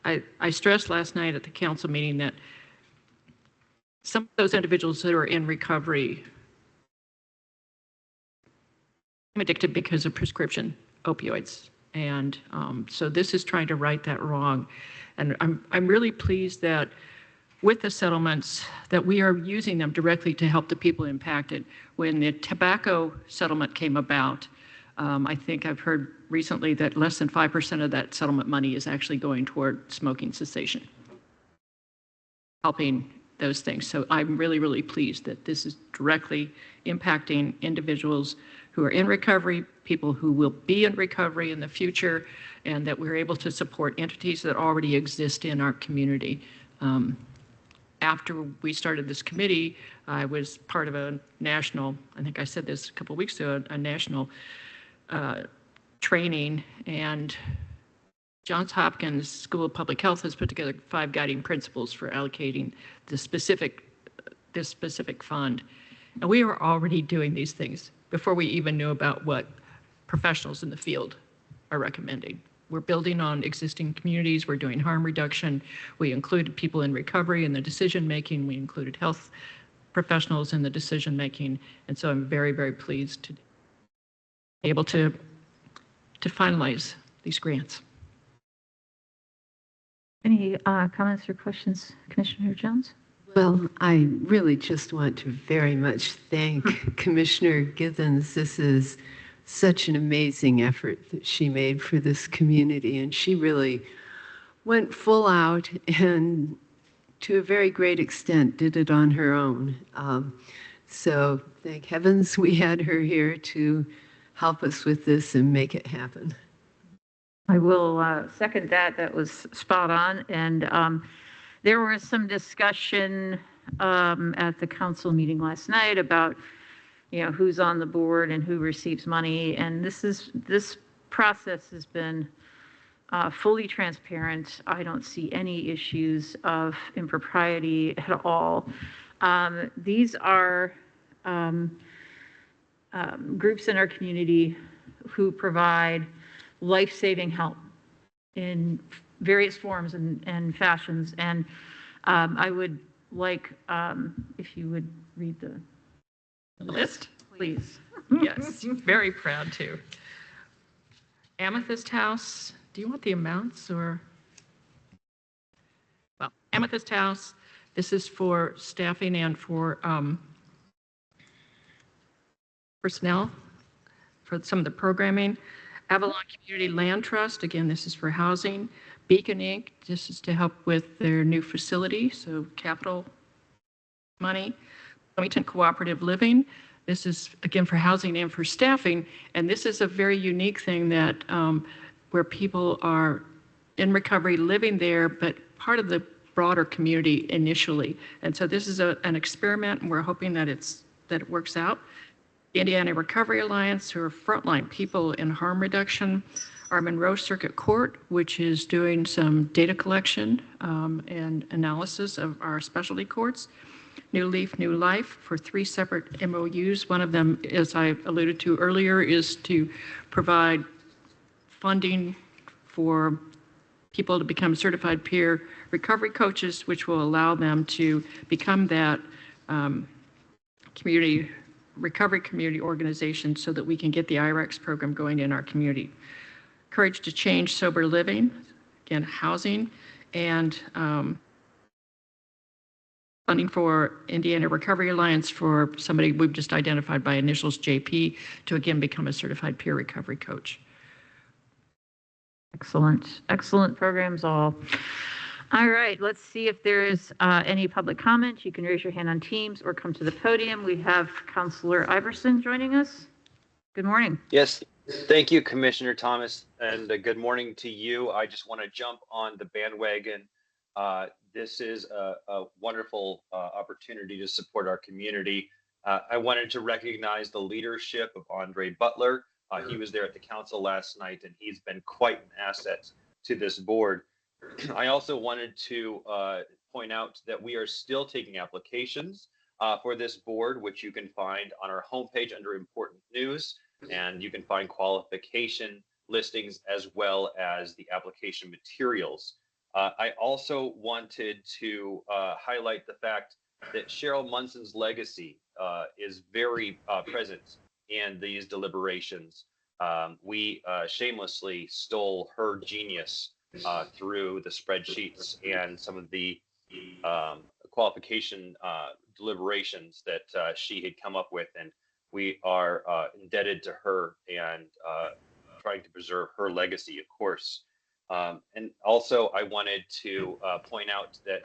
I stressed last night at the council meeting that some of those individuals that are in recovery are addicted because of prescription opioids. And so this is trying to right that wrong. And I'm really pleased that with the settlements that we are using them directly to help the people impacted. When the tobacco settlement came about, I think I've heard recently that less than 5% of that settlement money is actually going toward smoking cessation, helping those things. So I'm really, really pleased that this is directly impacting individuals who are in recovery, people who will be in recovery in the future, and that we're able to support entities that already exist in our community. After we started this committee, I was part of a national, I think I said this a couple of weeks ago, a national training, and Johns Hopkins School of Public Health has put together 5 guiding principles for allocating this specific fund. And we were already doing these things before we even knew about what professionals in the field are recommending. We're building on existing communities. We're doing harm reduction. We included people in recovery in the decision making. We included health professionals in the decision making. And so I'm very, very pleased to be able to finalize these grants. Any comments or questions, Commissioner Jones? Well, I really just want to very much thank Commissioner Githens. This is such an amazing effort that she made for this community, and she really went full out and to a very great extent did it on her own. So thank heavens we had her here to help us with this and make it happen. I will second that. That was spot on. And there was some discussion at the council meeting last night about, you know, who's on the board and who receives money. And this process has been fully transparent. I don't see any issues of impropriety at all. These are groups in our community who provide life-saving help in various forms and fashions. And I would like, if you would read the list, please. Yes, very proud to. Amethyst House, do you want the amounts or? Well, Amethyst House, this is for staffing and for personnel for some of the programming. Avalon Community Land Trust, again, this is for housing. Beacon Inc., this is to help with their new facility, so capital money. Wilmington Cooperative Living, this is again for housing and for staffing, and this is a very unique thing that where people are in recovery living there, but part of the broader community initially. And so this is an experiment, and we're hoping that it works out. Indiana Recovery Alliance, who are frontline people in harm reduction. Our Monroe Circuit Court, which is doing some data collection and analysis of our specialty courts. New Leaf, New Life for 3 separate MOUs. One of them, as I alluded to earlier, is to provide funding for people to become certified peer recovery coaches, which will allow them to become that recovery community organization so that we can get the IREX program going in our community. Courage to Change Sober Living, again, housing, and funding for Indiana Recovery Alliance for somebody we've just identified by initials JP to again become a certified peer recovery coach. Excellent. Excellent programs all. All right, let's see if there is any public comment. You can raise your hand on Teams or come to the podium. We have Councilor Iverson joining us. Good morning. Yes, thank you, Commissioner Thomas, and good morning to you. I just want to jump on the bandwagon. This is a wonderful opportunity to support our community. I wanted to recognize the leadership of Andre Butler. He was there at the council last night, and he's been quite an asset to this board. I also wanted to point out that we are still taking applications for this board, which you can find on our homepage under important news, and you can find qualification listings as well as the application materials. I also wanted to highlight the fact that Cheryl Munson's legacy is very present in these deliberations. We shamelessly stole her genius through the spreadsheets and some of the qualification deliberations that she had come up with, and we are indebted to her and trying to preserve her legacy, of course. And also, I wanted to point out that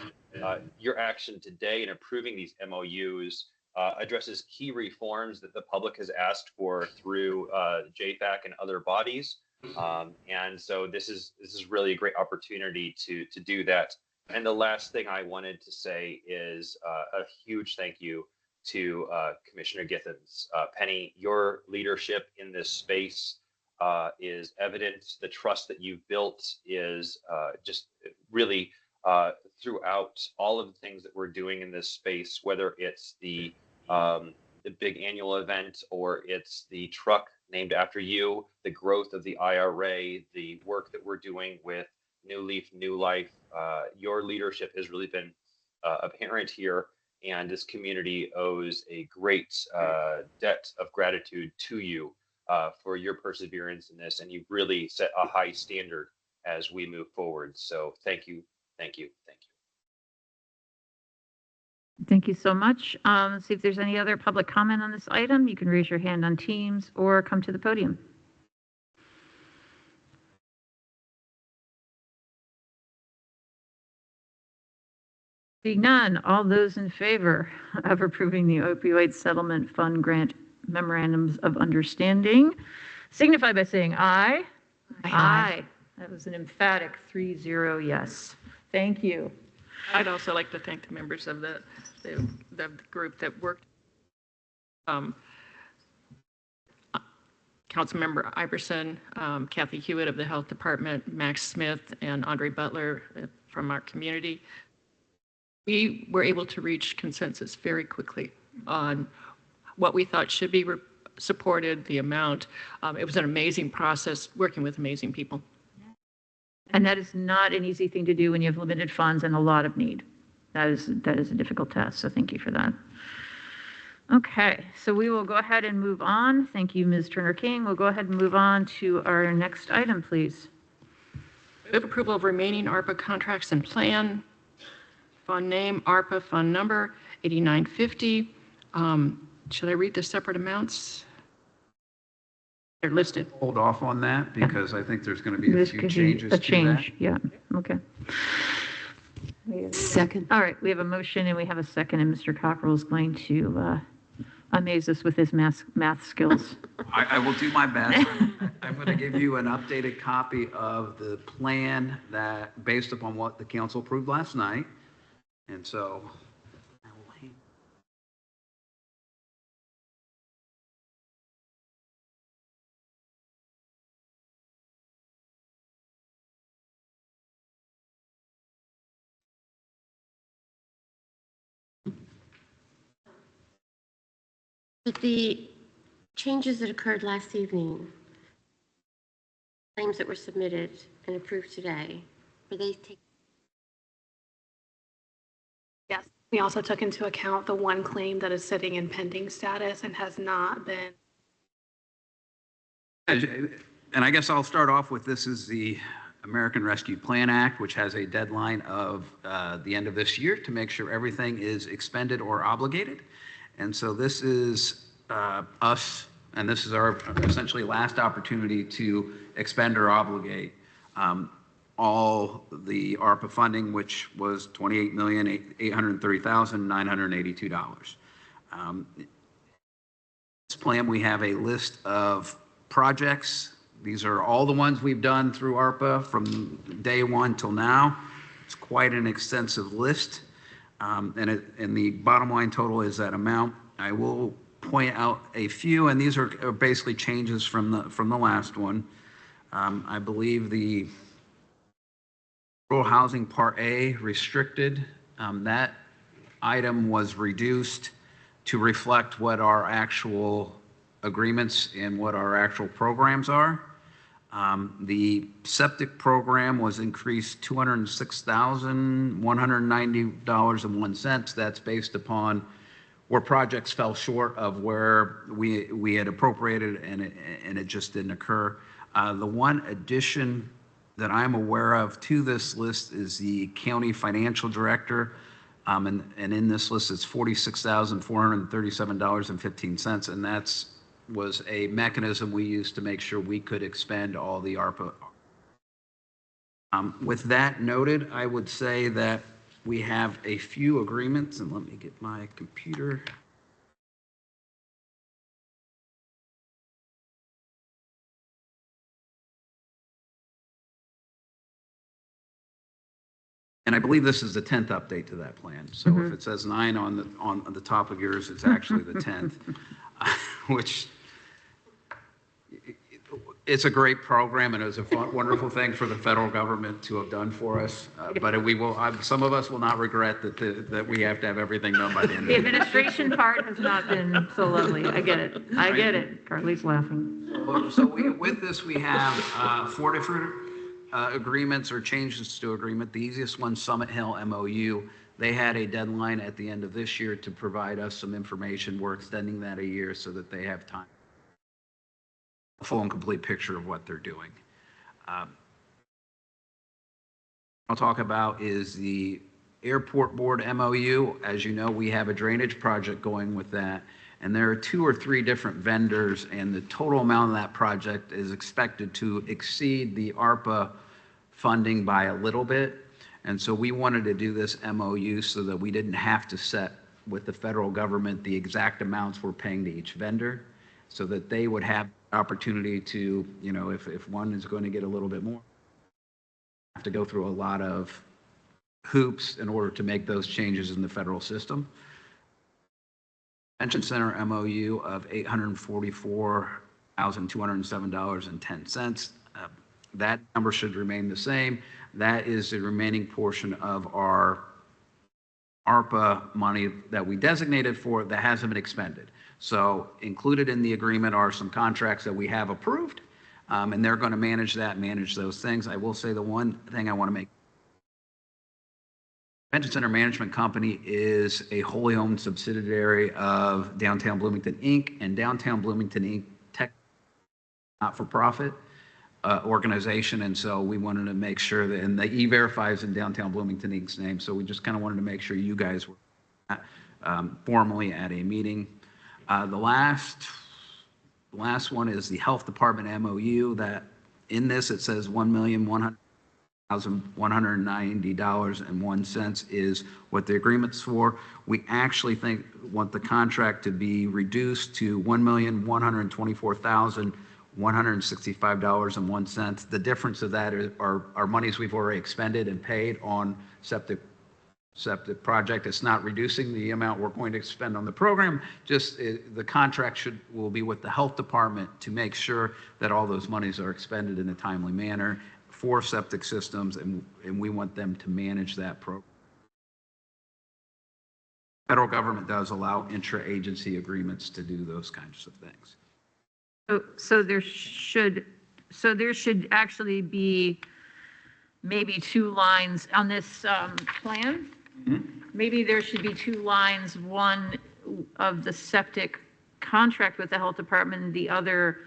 your action today in approving these MOUs addresses key reforms that the public has asked for through JFAC and other bodies. And so this is really a great opportunity to do that. And the last thing I wanted to say is a huge thank you to Commissioner Githens. Penny, your leadership in this space is evident. The trust that you've built is just really throughout all of the things that we're doing in this space, whether it's the big annual event or it's the truck named after you, the growth of the IRA, the work that we're doing with New Leaf, New Life. Your leadership has really been apparent here, and this community owes a great debt of gratitude to you for your perseverance in this, and you've really set a high standard as we move forward. So thank you, thank you, thank you. Thank you so much. Let's see if there's any other public comment on this item. You can raise your hand on Teams or come to the podium. Seeing none, all those in favor of approving the opioid settlement fund grant memorandums of understanding signify by saying aye. Aye. That was an emphatic 3-0 yes. Thank you. I'd also like to thank the members of the group that worked. Councilmember Iverson, Kathy Hewitt of the Health Department, Max Smith, and Andre Butler from our community. We were able to reach consensus very quickly on what we thought should be supported, the amount. It was an amazing process working with amazing people. And that is not an easy thing to do when you have limited funds and a lot of need. That is a difficult task, so thank you for that. Okay, so we will go ahead and move on. Thank you, Ms. Turner-King. We'll go ahead and move on to our next item, please. We have approval of remaining ARPA contracts and plan. Fund name, ARPA fund number 8950. Should I read the separate amounts? They're listed. Hold off on that because I think there's going to be a few changes A to change, that. yeah, okay. Second. All right, we have a motion and we have a second, and Mr. Cockrell is going to amaze us with his math skills. I will do my best. I'm going to give you an updated copy of the plan that, based upon what the council approved last night. And so I will hand. With the changes that occurred last evening, claims that were submitted and approved today, were they taken? Yes, we also took into account the one claim that is sitting in pending status and has not been. And I guess I'll start off with, this is the American Rescue Plan Act, which has a deadline of the end of this year to make sure everything is expended or obligated. And so this is us, and this is our essentially last opportunity to expend or obligate all the ARPA funding, which was $28,830,982. This plan, we have a list of projects. These are all the ones we've done through ARPA from day one till now. It's quite an extensive list. And the bottom line total is that amount. I will point out a few, and these are basically changes from the last one. I believe the rural housing Part A restricted, that item was reduced to reflect what our actual agreements and what our actual programs are. The septic program was increased $206,190.01. That's based upon where projects fell short of where we had appropriated and it just didn't occur. The one addition that I'm aware of to this list is the county financial director. And in this list, it's $46,437.15. And that's was a mechanism we used to make sure we could expend all the ARPA. With that noted, I would say that we have a few agreements, and let me get my computer. And I believe this is the 10th update to that plan. So if it says 9 on the top of yours, it's actually the 10th, which it's a great program and it was a wonderful thing for the federal government to have done for us. But we will, some of us will not regret that we have to have everything done by the end of the year. The administration part has not been so lovely. I get it. I get it. Carly's laughing. So with this, we have 4 different agreements or changes to agreement. The easiest one, Summit Hill MOU. They had a deadline at the end of this year to provide us some information. We're extending that a year so that they have time. A full and complete picture of what they're doing. I'll talk about is the Airport Board MOU. As you know, we have a drainage project going with that. And there are 2 or 3 different vendors, and the total amount of that project is expected to exceed the ARPA funding by a little bit. And so we wanted to do this MOU so that we didn't have to set with the federal government the exact amounts we're paying to each vendor, so that they would have opportunity to, you know, if one is going to get a little bit more, have to go through a lot of hoops in order to make those changes in the federal system. Convention Center MOU of $844,207.10. That number should remain the same. That is the remaining portion of our ARPA money that we designated for that hasn't been expended. So included in the agreement are some contracts that we have approved, and they're going to manage those things. I will say the one thing I want to make. Convention Center Management Company is a wholly owned subsidiary of Downtown Bloomington, Inc. And Downtown Bloomington, Inc. Tech not-for-profit organization. And so we wanted to make sure that, and the E-Verify is in Downtown Bloomington, Inc.'s name. So we just kind of wanted to make sure you guys were formally at a meeting. The last one is the Health Department MOU. That in this it says $1,190.01 is what the agreement's for. We actually want the contract to be reduced to $1,124,165.01. The difference of that are monies we've already expended and paid on septic project. It's not reducing the amount we're going to spend on the program. Just the contract will be with the health department to make sure that all those monies are expended in a timely manner for septic systems, and we want them to manage that program. Federal government does allow intra-agency agreements to do those kinds of things. So there should actually be maybe 2 lines on this plan. Maybe there should be 2 lines, one of the septic contract with the health department and the other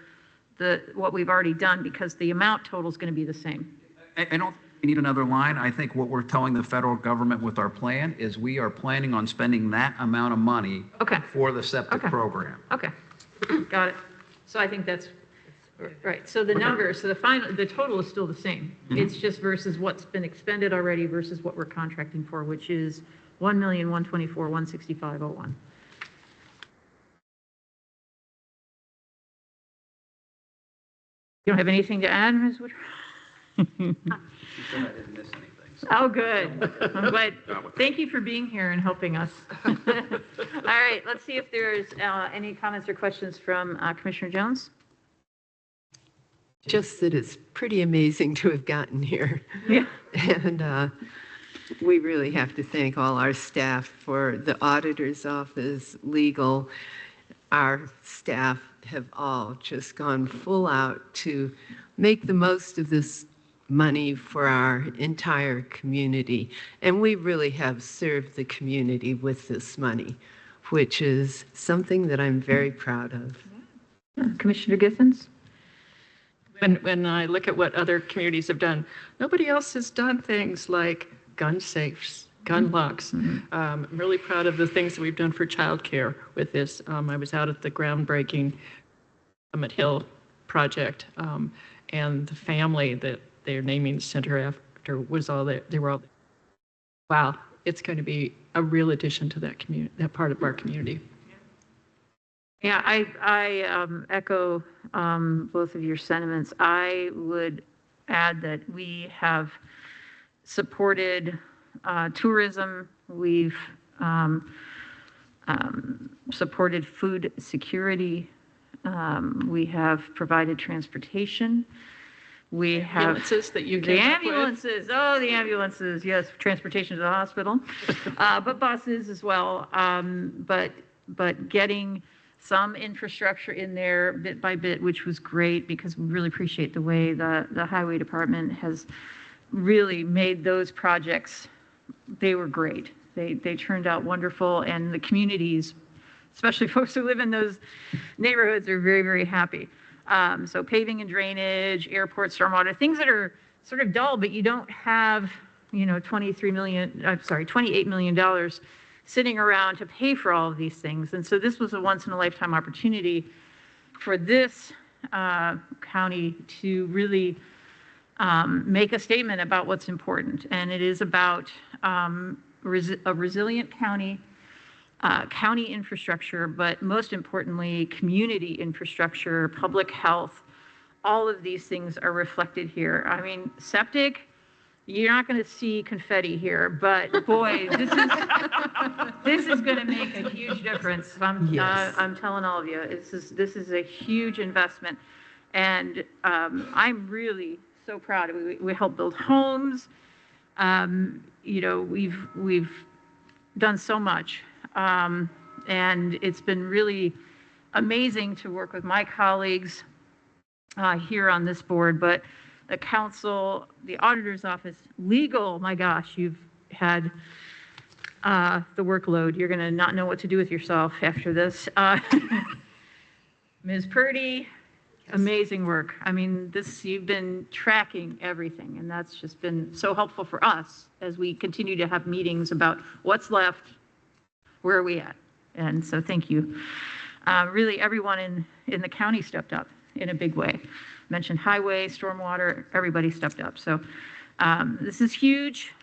what we've already done, because the amount total is going to be the same. I don't think we need another line. I think what we're telling the federal government with our plan is we are planning on spending that amount of money for the septic program. Okay, got it. So I think that's right. So the number, so the total is still the same. It's just versus what's been expended already versus what we're contracting for, which is $1,124,165.01. You don't have anything to add, Ms. Woodruff? She said I didn't miss anything. So. Oh, good. I'm glad. Thank you for being here and helping us. All right, let's see if there's any comments or questions from Commissioner Jones. Just that it's pretty amazing to have gotten here. Yeah. And we really have to thank all our staff for the auditor's office, legal. Our staff have all just gone full out to make the most of this money for our entire community. And we really have served the community with this money. which is something that I'm very proud of. Commissioner Githens? When I look at what other communities have done, nobody else has done things like gun safes, gun locks. I'm really proud of the things that we've done for childcare with this. I was out at the groundbreaking Summit Hill project, and the family that they're naming the center after was all there. They were all there. Wow, it's going to be a real addition to that community, that part of our community. Yeah, I echo both of your sentiments. I would add that we have supported tourism. We've supported food security. We have provided transportation. We have ambulances that you the came up with. ambulances. Oh, the ambulances. Yes, transportation to the hospital, but buses as well. But getting some infrastructure in there bit by bit, which was great because we really appreciate the way the highway department has really made those projects. They were great. They turned out wonderful, and the communities, especially folks who live in those neighborhoods, are very, very happy. So paving and drainage, airport, stormwater, things that are sort of dull, but you don't have, $28 million sitting around to pay for all of these things. And so this was a once in a lifetime opportunity for this county to really make a statement about what's important. And it is about a resilient county, county infrastructure, but most importantly, community infrastructure, public health. All of these things are reflected here. I mean, septic, you're not going to see confetti here, but boy, this is going to make a huge difference. I'm telling all of you, this is a huge investment, and I'm really so proud. We help build homes. We've done so much, and it's been really amazing to work with my colleagues here on this board, but the council, the auditor's office, legal, my gosh, you've had the workload. You're going to not know what to do with yourself after this. Ms. Purdy, amazing work. I mean, you've been tracking everything, and that's just been so helpful for us as we continue to have meetings about what's left, where are we at. And so thank you. Really, everyone in the county stepped up in a big way. Mentioned highway, stormwater, everybody stepped up. So this is huge.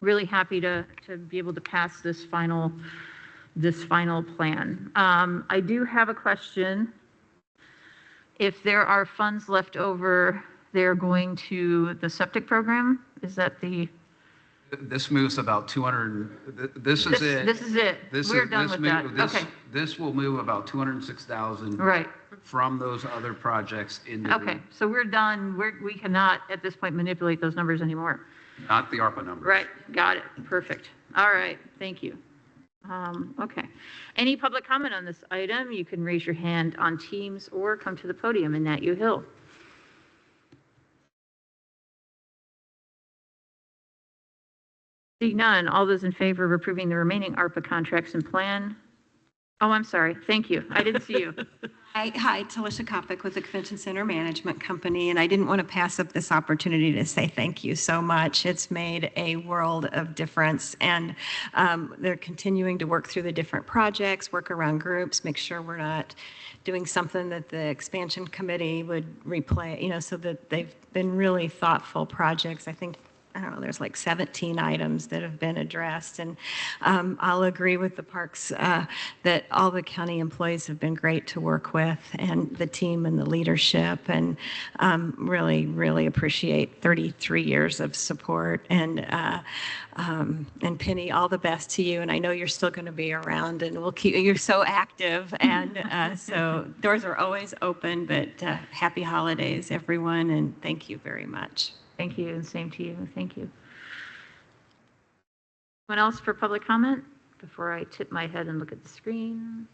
Really happy to be able to pass this final plan. I do have a question. If there are funds left over, they're going to the septic program? Is that the? This moves about 200, this is it. This is it. We're done with that. Okay. This will move about 206,000. Right. From those other projects into. Okay, so we're done. We cannot at this point manipulate those numbers anymore. Not the ARPA numbers. Right, got it. Perfect. All right, thank you. Okay. Any public comment on this item? You can raise your hand on Teams or come to the podium in Nat U Hill. Seeing none, all those in favor of approving the remaining ARPA contracts and plan? Oh, I'm sorry. Thank you. I didn't see you. Hi, Talisha Kopic with the Convention Center Management Company, and I didn't want to pass up this opportunity to say thank you so much. It's made a world of difference, and they're continuing to work through the different projects, work around groups, make sure we're not doing something that the expansion committee would replay, so that they've been really thoughtful projects. I don't know, there's like 17 items that have been addressed. And I'll agree with the parks that all the county employees have been great to work with, and the team and the leadership, and really, really appreciate 33 years of support. And Penny, all the best to you. And I know you're still going to be around, and you're so active. And so doors are always open, but happy holidays, everyone. And thank you very much. Thank you, and same to you. Thank you. Anyone else for public comment before I tip my head and look at the screen?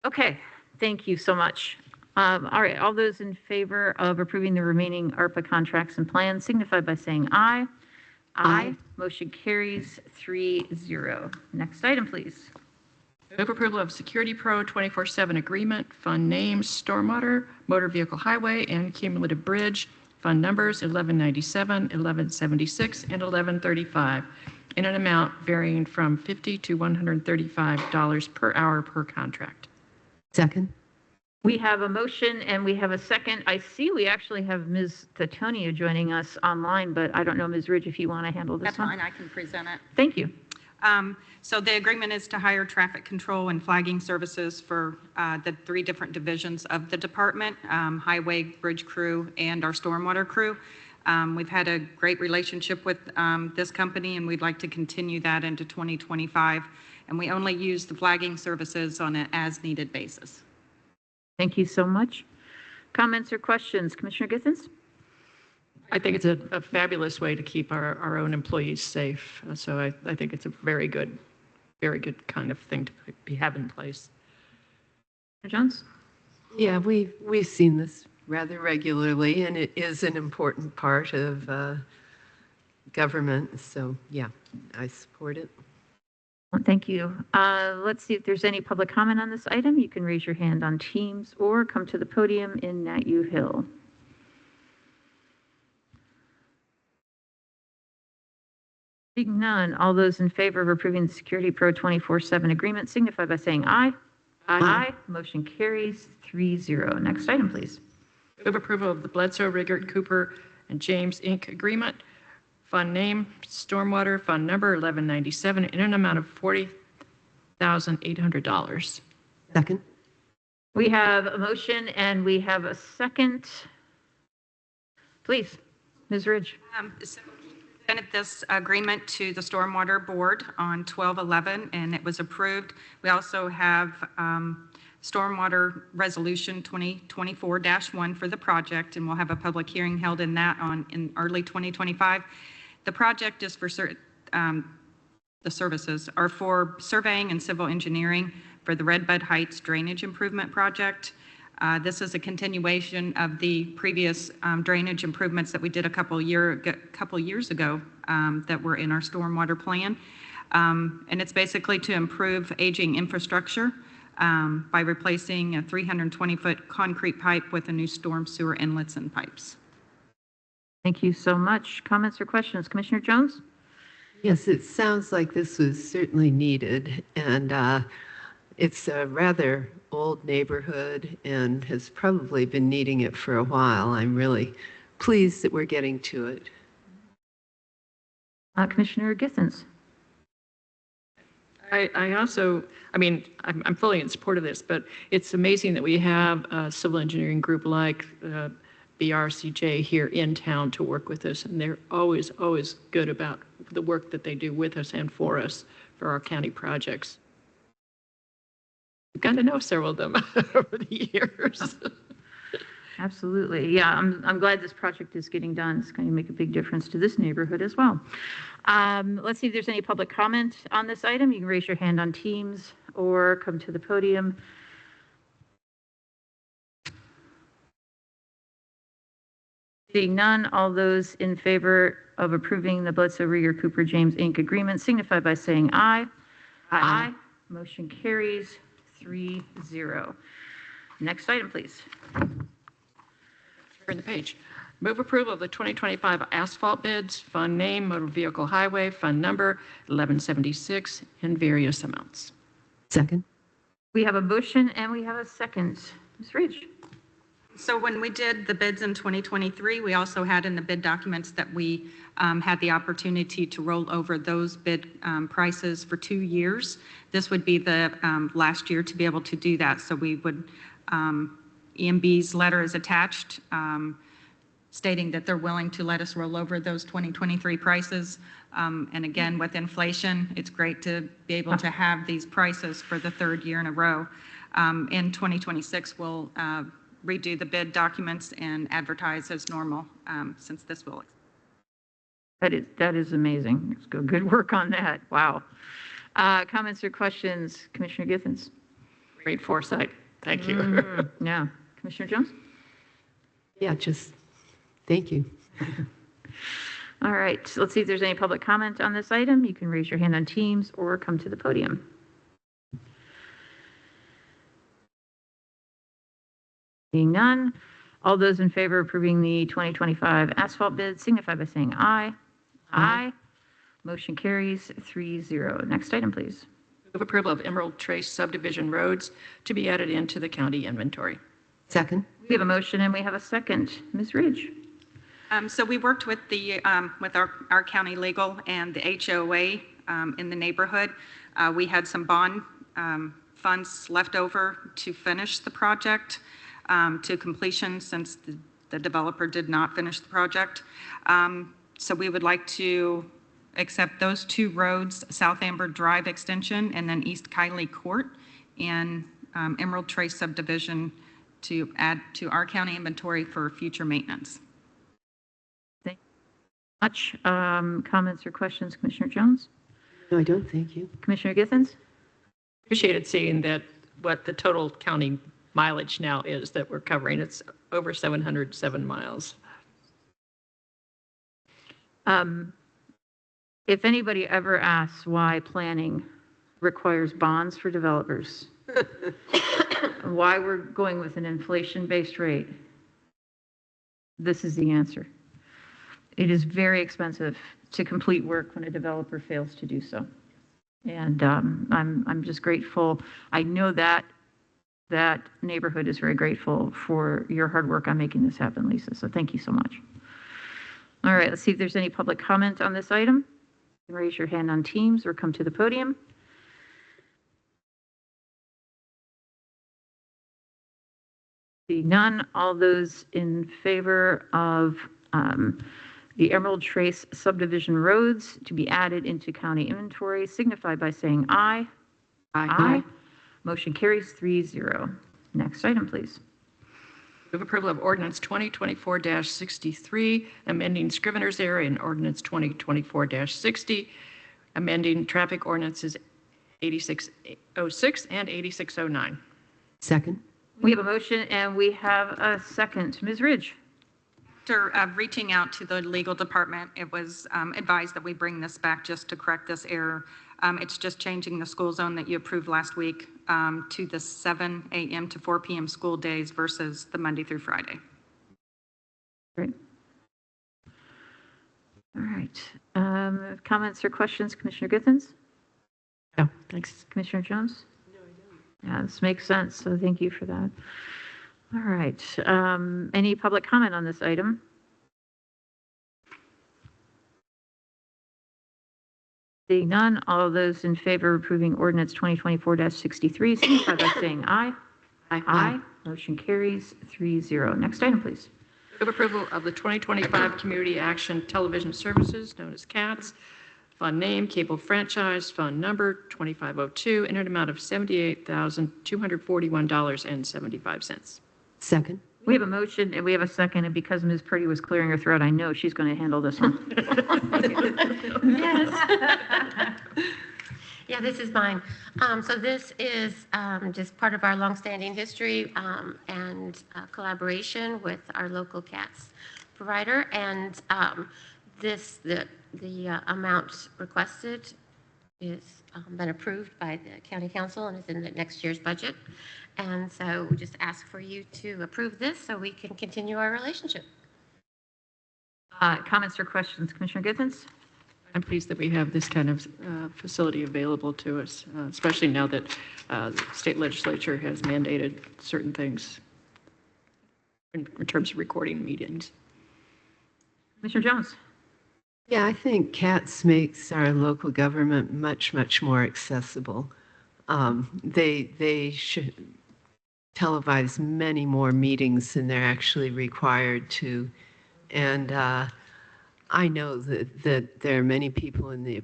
Okay, thank you so much. All right, all those in favor of approving the remaining ARPA contracts and plans signify by saying aye. Aye. Motion carries 3-0. Next item, please. Move approval of Security Pro 24/7 agreement, fund names, Stormwater, Motor Vehicle Highway, and Cumulative Bridge, fund numbers 1197, 1176, and 1135, in an amount varying from $50 to $135 per hour per contract. Second. We have a motion and we have a second. I see we actually have Ms. Titonia joining us online, but I don't know, Ms. Ridge, if you want to handle this That's one. fine, I can present it. Thank you. So the agreement is to hire traffic control and flagging services for the 3 different divisions of the department, highway, bridge crew, and our stormwater crew. We've had a great relationship with this company, and we'd like to continue that into 2025. And we only use the flagging services on an as-needed basis. Thank you so much. Comments or questions? Commissioner Githens? I think it's a fabulous way to keep our own employees safe. So I think it's a very good kind of thing to have in place. Jones? Yeah, we've seen this rather regularly, and it is an important part of government. So yeah, I support it. Well, thank you. Let's see if there's any public comment on this item. You can raise your hand on Teams or come to the podium in Nat U Hill. Seeing none, all those in favor of approving the Security Pro 24/7 agreement signify by saying aye. Aye. Motion carries 3-0. Next item, please. Move approval of the Bledsoe, Riggert, Cooper, and James, Inc. agreement, fund name, Stormwater, fund number 1197, in an amount of $40,800. Second. We have a motion and we have a second. Please, Ms. Ridge. So we presented this agreement to the Stormwater Board on 12/11, and it was approved. We also have Stormwater Resolution 2024-1 for the project, and we'll have a public hearing held in early 2025. The project is for the services are for surveying and civil engineering for the Redbud Heights Drainage Improvement Project. This is a continuation of the previous drainage improvements that we did a couple years ago that were in our stormwater plan. And it's basically to improve aging infrastructure by replacing a 320-foot concrete pipe with a new storm sewer inlets and pipes. Thank you so much. Comments or questions? Commissioner Jones? Yes, it sounds like this was certainly needed, and it's a rather old neighborhood and has probably been needing it for a while. I'm really pleased that we're getting to it. Commissioner Githens. I'm fully in support of this, but it's amazing that we have a civil engineering group like BRCJ here in town to work with us, and they're always good about the work that they do with us and for us for our county projects. We've got to know several of them over the years. Absolutely. Yeah, I'm glad this project is getting done. It's going to make a big difference to this neighborhood as well. Let's see if there's any public comment on this item. You can raise your hand on Teams or come to the podium. Seeing none, all those in favor of approving the Bledsoe, Riggert, Cooper, James, Inc. agreement signify by saying aye. Aye. Motion carries 3-0. Next item, please. Turn the page. Move approval of the 2025 asphalt bids, fund name, motor vehicle highway, fund number 1176, in various amounts. Second. We have a motion and we have a second. Ms. Ridge. So when we did the bids in 2023, we also had in the bid documents that we had the opportunity to roll over those bid prices for 2 years. This would be the last year to be able to do that. So we would, EMB's letter is attached stating that they're willing to let us roll over those 2023 prices. And again, with inflation, it's great to be able to have these prices for the 3rd year in a row. In 2026, we'll redo the bid documents and advertise as normal since this will. That is amazing. Good work on that. Wow. Comments or questions? Commissioner Githens. Great foresight. Thank you. Yeah. Commissioner Jones? Yeah, just thank you. All right, so let's see if there's any public comment on this item. You can raise your hand on Teams or come to the podium. Seeing none, all those in favor of approving the 2025 asphalt bid signify by saying aye. Aye. Motion carries 3-0. Next item, please. Move approval of Emerald Trace subdivision roads to be added into the county inventory. Second. We have a motion and we have a second. Ms. Ridge. So we worked with our county legal and the HOA in the neighborhood. We had some bond funds left over to finish the project to completion since the developer did not finish the project. So we would like to accept those two roads, South Amber Drive Extension and then East Kiley Court and Emerald Trace subdivision to add to our county inventory for future maintenance. Thank you much. Comments or questions, Commissioner Jones? No, I don't. Thank you. Commissioner Githens? Appreciated seeing that what the total county mileage now is that we're covering. It's over 707 miles. If anybody ever asks why planning requires bonds for developers, why we're going with an inflation-based rate, this is the answer. It is very expensive to complete work when a developer fails to do so. And I'm just grateful. I know that neighborhood is very grateful for your hard work on making this happen, Lisa. So thank you so much. All right, let's see if there's any public comment on this item. Raise your hand on Teams or come to the podium. Seeing none, all those in favor of the Emerald Trace subdivision roads to be added into county inventory signify by saying aye. Aye. Motion carries 3-0. Next item, please. Move approval of ordinance 2024-63, amending Scrivener's error in ordinance 2024-60, amending traffic ordinances 8606 and 8609. Second. We have a motion and we have a second. Ms. Ridge. After reaching out to the legal department, it was advised that we bring this back just to correct this error. It's just changing the school zone that you approved last week to the 7 a.m. to 4 p.m. school days versus the Monday through Friday. Great. All right. Comments or questions, Commissioner Githens? No, thanks. Commissioner Jones? No, I don't. Yeah, this makes sense, so thank you for that. All right. Any public comment on this item? Seeing none, all those in favor of approving ordinance 2024-63 signify by saying aye. Aye. Motion carries 3-0. Next item, please. Move approval of the 2025 Community Action Television Services, known as CATS, fund name, cable franchise, fund number 2502, in an amount of $78,241.75. Second. We have a motion and we have a second, and because Ms. Purdy was clearing her throat, I know she's going to handle this one. Yes. Yeah, this is mine. So this is just part of our longstanding history and collaboration with our local CATS provider. And the amount requested is been approved by the county council and is in the next year's budget. And so we just ask for you to approve this so we can continue our relationship. Comments or questions, Commissioner Githens? I'm pleased that we have this kind of facility available to us, especially now that the state legislature has mandated certain things in terms of recording meetings. Commissioner Jones? Yeah, I think CATS makes our local government much, much more accessible. They should televise many more meetings than they're actually required to. And I know that there are many people in the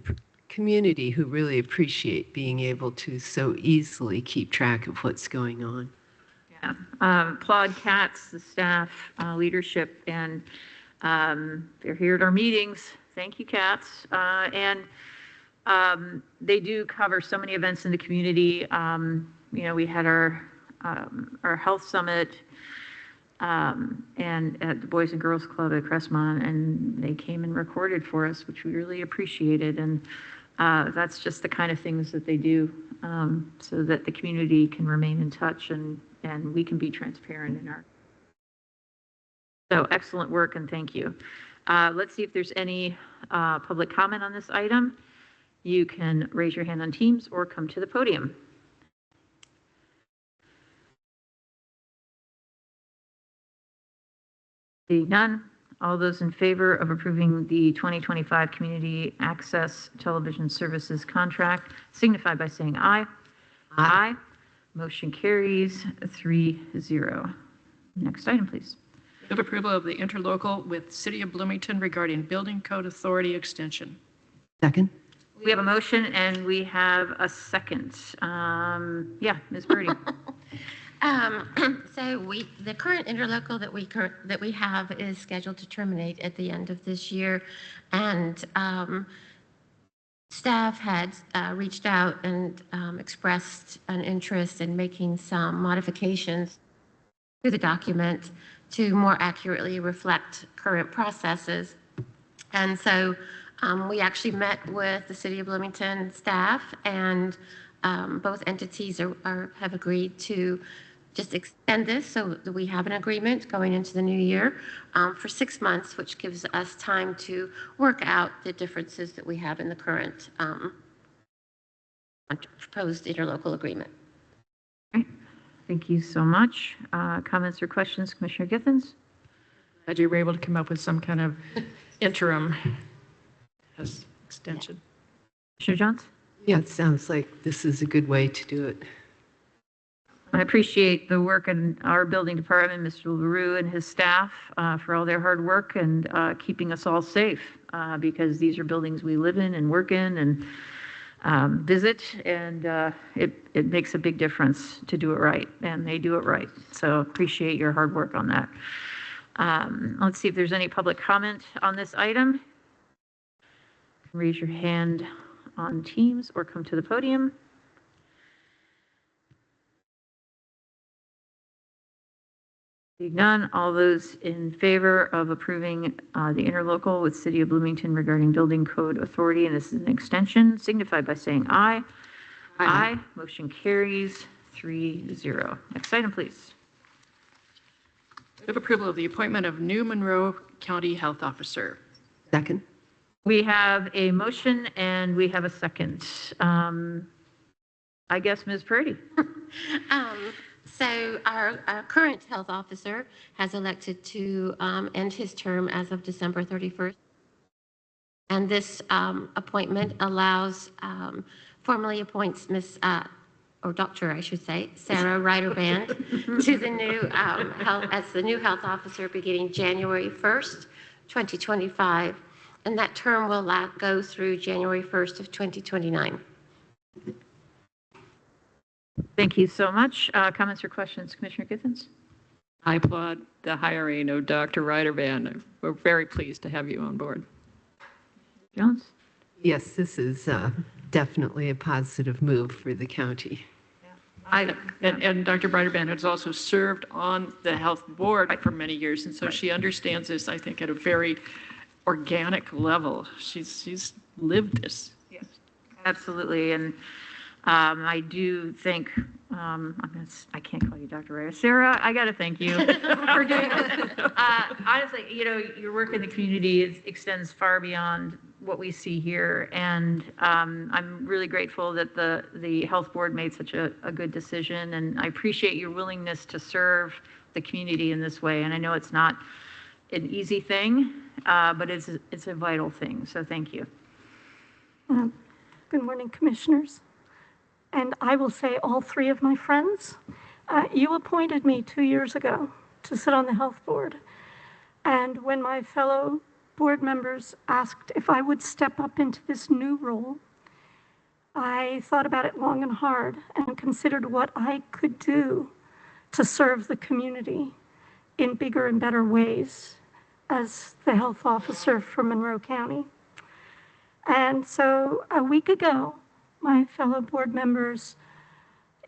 community who really appreciate being able to so easily keep track of what's going on. Yeah. Applaud CATS, the staff, leadership, and they're here at our meetings. Thank you, CATS. They do cover so many events in the community. We had our health summit and at the Boys and Girls Club at Crestmont, and they came and recorded for us, which we really appreciated. And that's just the kind of things that they do, so that the community can remain in touch and we can be transparent in our. So excellent work, and thank you. Let's see if there's any public comment on this item. You can raise your hand on Teams or come to the podium. Seeing none, all those in favor of approving the 2025 Community Access Television Services contract signify by saying aye. Aye. Motion carries 3-0. Next item, please. Move approval of the interlocal with City of Bloomington regarding Building Code Authority extension. Second. We have a motion and we have a second. Yeah, Ms. Birdie. So the current interlocal that we have is scheduled to terminate at the end of this year, and staff had reached out and expressed an interest in making some modifications to the document to more accurately reflect current processes. And so we actually met with the City of Bloomington staff, and both entities have agreed to just extend this so that we have an agreement going into the new year for 6 months, which gives us time to work out the differences that we have in the current proposed interlocal agreement. Thank you so much. Comments or questions, Commissioner Githens? Glad you were able to come up with some kind of interim extension. Commissioner Jones? Yeah, it sounds like this is a good way to do it. I appreciate the work in our building department, Mr. LaRue and his staff, for all their hard work and keeping us all safe, because these are buildings we live in and work in and visit, and it makes a big difference to do it right, and they do it right. So appreciate your hard work on that. Let's see if there's any public comment on this item. Raise your hand on Teams or come to the podium. Seeing none, all those in favor of approving the interlocal with City of Bloomington regarding Building Code Authority, and this is an extension, signify by saying aye. Aye. Motion carries 3-0. Next item, please. Move approval of the appointment of new Monroe County Health Officer. Second. We have a motion and we have a second. I guess Ms. Purdy. So our current health officer has elected to end his term as of December 31st. And this appointment allows, formally appoints Ms. Or Dr. I should say, Sarah Ryder-Band to the new as the new health officer beginning January 1st, 2025. And that term will go through January 1st of 2029. Thank you so much. Comments or questions, Commissioner Githens? I applaud the hiring of Dr. Ryder-Band. We're very pleased to have you on board. Jones? Yes, this is definitely a positive move for the county. And Dr. Ryder-Band has also served on the health board for many years, and so she understands this, I think, at a very organic level. She's lived this. Yes, absolutely. And I do think, I can't call you Dr. Ryder. Sarah, I got to thank you for doing this. Honestly, your work in the community extends far beyond what we see here. And I'm really grateful that the health board made such a good decision. And I appreciate your willingness to serve the community in this way. And I know it's not an easy thing, but it's a vital thing. So thank you. Good morning, commissioners. And I will say all three of my friends, you appointed me 2 years ago to sit on the health board. And when my fellow board members asked if I would step up into this new role, I thought about it long and hard and considered what I could do to serve the community in bigger and better ways as the health officer for Monroe County. And so a week ago, my fellow board members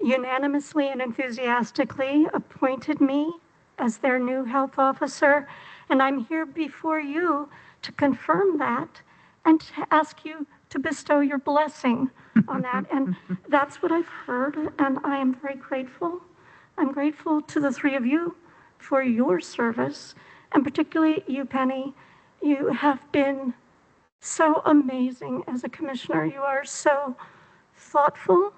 unanimously and enthusiastically appointed me as their new health officer. And I'm here before you to confirm that and to ask you to bestow your blessing on that. And that's what I've heard, and I am very grateful. I'm grateful to the three of you for your service, and particularly you, Penny. You have been so amazing as a commissioner. You are so thoughtful.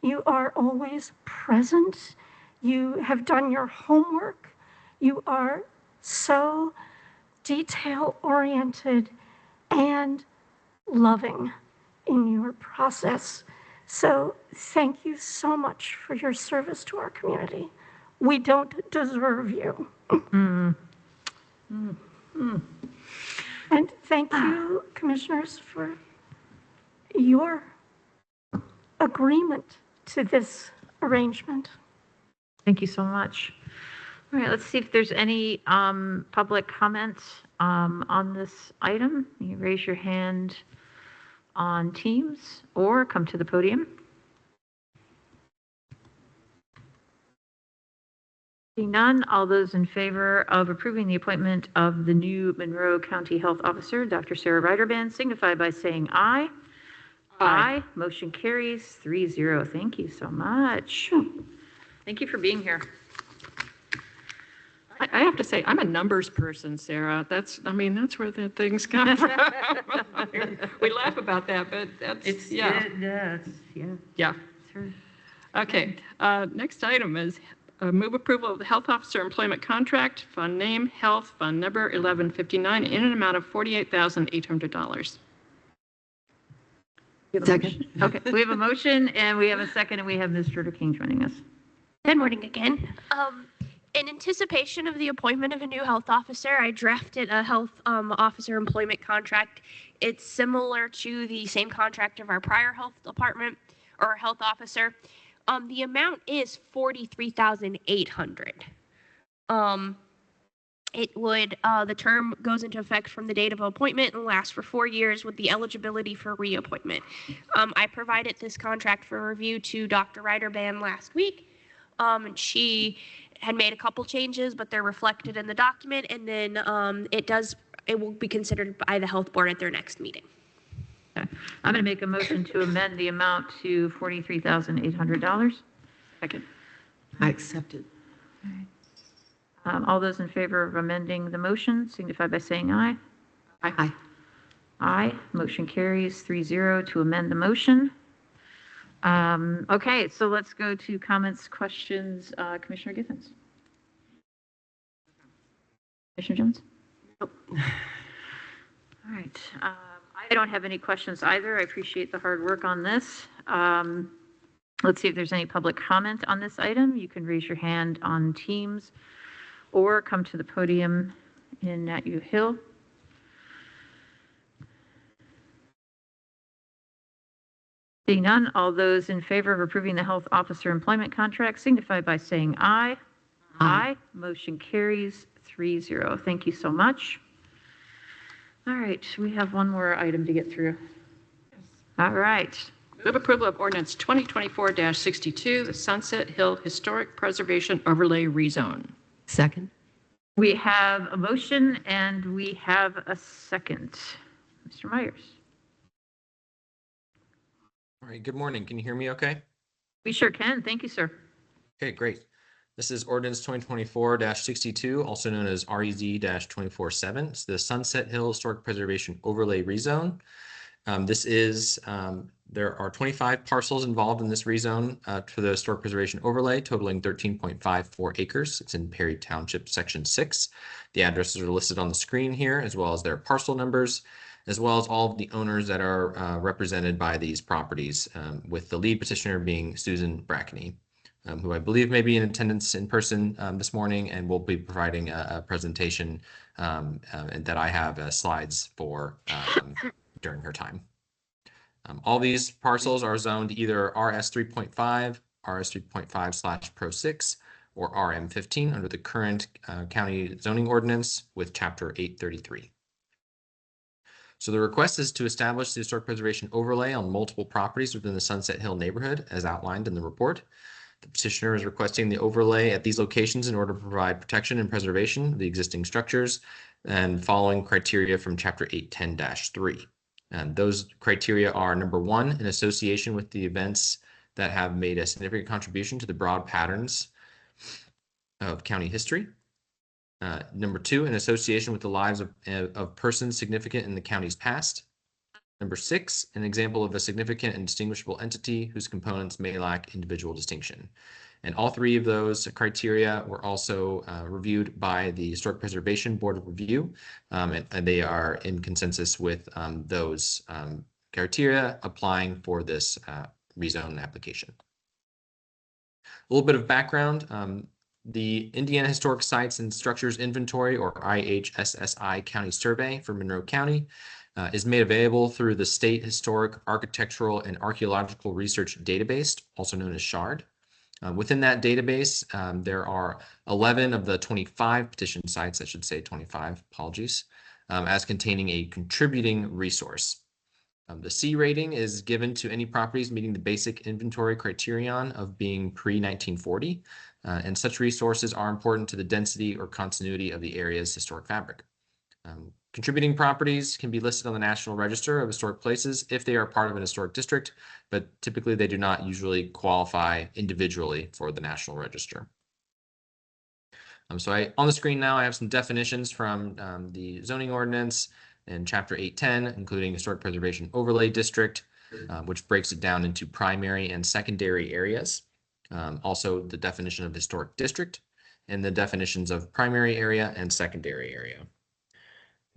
You are always present. You have done your homework. You are so detail-oriented and loving in your process. So thank you so much for your service to our community. We don't deserve you. And thank you, commissioners, for your agreement to this arrangement. Thank you so much. All right, let's see if there's any public comments on this item. You raise your hand on Teams or come to the podium. Seeing none, all those in favor of approving the appointment of the new Monroe County Health Officer, Dr. Sarah Reiterband, signify by saying aye. Aye. Motion carries 3-0. Thank you so much. Thank you for being here. I have to say, I'm a numbers person, Sarah. That's where the things come from. We laugh about that, but that's, yeah. Yeah. Okay, next item is move approval of the health officer employment contract, fund name, health, fund number 1159, in an amount of $48,800. Second. Okay, we have a motion and we have a second, and we have Ms. Schroeder King joining us. Good morning again. In anticipation of the appointment of a new health officer, I drafted a health officer employment contract. It's similar to the same contract of our prior health department or health officer. The amount is $43,800. The term goes into effect from the date of appointment and lasts for 4 years with the eligibility for reappointment. I provided this contract for review to Dr. Reiterband last week. And she had made a couple changes, but they're reflected in the document, and then it will be considered by the health board at their next meeting. Okay. I'm going to make a motion to amend the amount to $43,800. Second. I accept it. All those in favor of amending the motion signify by saying aye. Aye. Aye. Motion carries 3-0 to amend the motion. Okay, so let's go to comments, questions. Commissioner Githens. Commissioner Jones? Nope. All right. I don't have any questions either. I appreciate the hard work on this. Let's see if there's any public comment on this item. You can raise your hand on Teams or come to the podium in Nat U Hill. Seeing none, all those in favor of approving the health officer employment contract signify by saying aye. Aye. Motion carries 3-0. Thank you so much. All right, we have one more item to get through. All right. Move approval of ordinance 2024-62, the Sunset Hill Historic Preservation Overlay Rezone. Second. We have a motion and we have a second. Mr. Myers. All right, good morning. Can you hear me okay? We sure can. Thank you, sir. Okay, great. This is ordinance 2024-62, also known as REZ-247. It's the Sunset Hill Historic Preservation Overlay Rezone. There are 25 parcels involved in this rezone for the historic preservation overlay, totaling 13.54 acres. It's in Perry Township, Section 6. The addresses are listed on the screen here, as well as their parcel numbers, as well as all of the owners that are represented by these properties, with the lead petitioner being Susan Brackney, who I believe may be in attendance in person this morning and will be providing a presentation and that I have slides for during her time. All these parcels are zoned either RS 3.5, RS 3.5/Pro 6, or RM 15 under the current county zoning ordinance with Chapter 833. So the request is to establish the historic preservation overlay on multiple properties within the Sunset Hill neighborhood as outlined in the report. The petitioner is requesting the overlay at these locations in order to provide protection and preservation of the existing structures and following criteria from Chapter 810-3. And those criteria are: number one, in association with the events that have made a significant contribution to the broad patterns of county history. Number two, in association with the lives of persons significant in the county's past. Number six, an example of a significant and distinguishable entity whose components may lack individual distinction. And all three of those criteria were also reviewed by the Historic Preservation Board of Review, and they are in consensus with those criteria applying for this rezone application. A little bit of background. The Indiana Historic Sites and Structures Inventory, or IHSSI County Survey for Monroe County, is made available through the State Historic Architectural and Archaeological Research Database, also known as SHARD. Within that database, there are 11 of the 25 petition sites, I should say 25, apologies, as containing a contributing resource. The C rating is given to any properties meeting the basic inventory criterion of being pre-1940, and such resources are important to the density or continuity of the area's historic fabric. Contributing properties can be listed on the National Register of Historic Places if they are part of an historic district, but typically they do not usually qualify individually for the National Register. On the screen now, I have some definitions from the zoning ordinance in Chapter 810, including Historic Preservation Overlay District, which breaks it down into primary and secondary areas. Also, the definition of historic district and the definitions of primary area and secondary area.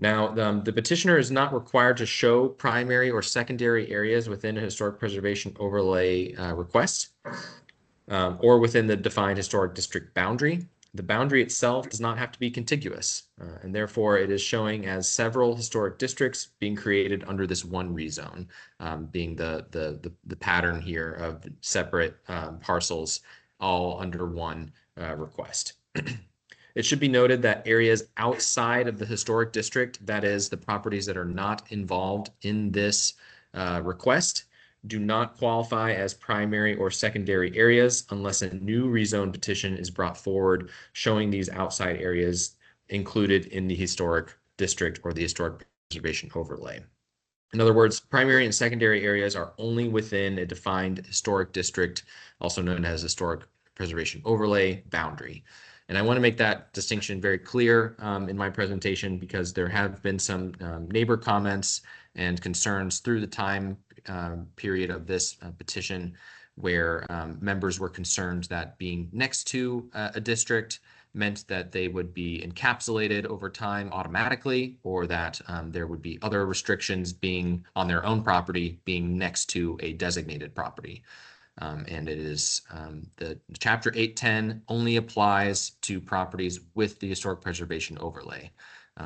Now, the petitioner is not required to show primary or secondary areas within a historic preservation overlay request or within the defined historic district boundary. The boundary itself does not have to be contiguous, and therefore it is showing as several historic districts being created under this one rezone, being the pattern here of separate parcels all under one request. It should be noted that areas outside of the historic district, that is the properties that are not involved in this request, do not qualify as primary or secondary areas unless a new rezone petition is brought forward showing these outside areas included in the historic district or the historic preservation overlay. In other words, primary and secondary areas are only within a defined historic district, also known as historic preservation overlay boundary. And I want to make that distinction very clear in my presentation because there have been some neighbor comments and concerns through the time period of this petition where members were concerned that being next to a district meant that they would be encapsulated over time automatically, or that there would be other restrictions being on their own property being next to a designated property. And it is the Chapter 810 only applies to properties with the historic preservation overlay.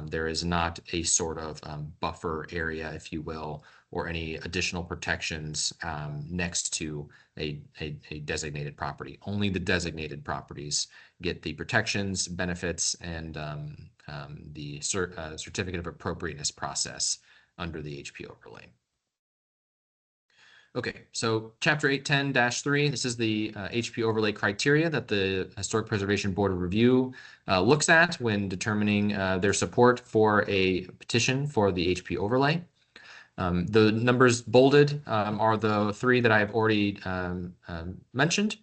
There is not a sort of buffer area, if you will, or any additional protections next to a designated property. Only the designated properties get the protections, benefits, and the certificate of appropriateness process under the HP overlay. Okay, so Chapter 810-3, this is the HP overlay criteria that the Historic Preservation Board of Review looks at when determining their support for a petition for the HP overlay. The numbers bolded are the three that I've already mentioned,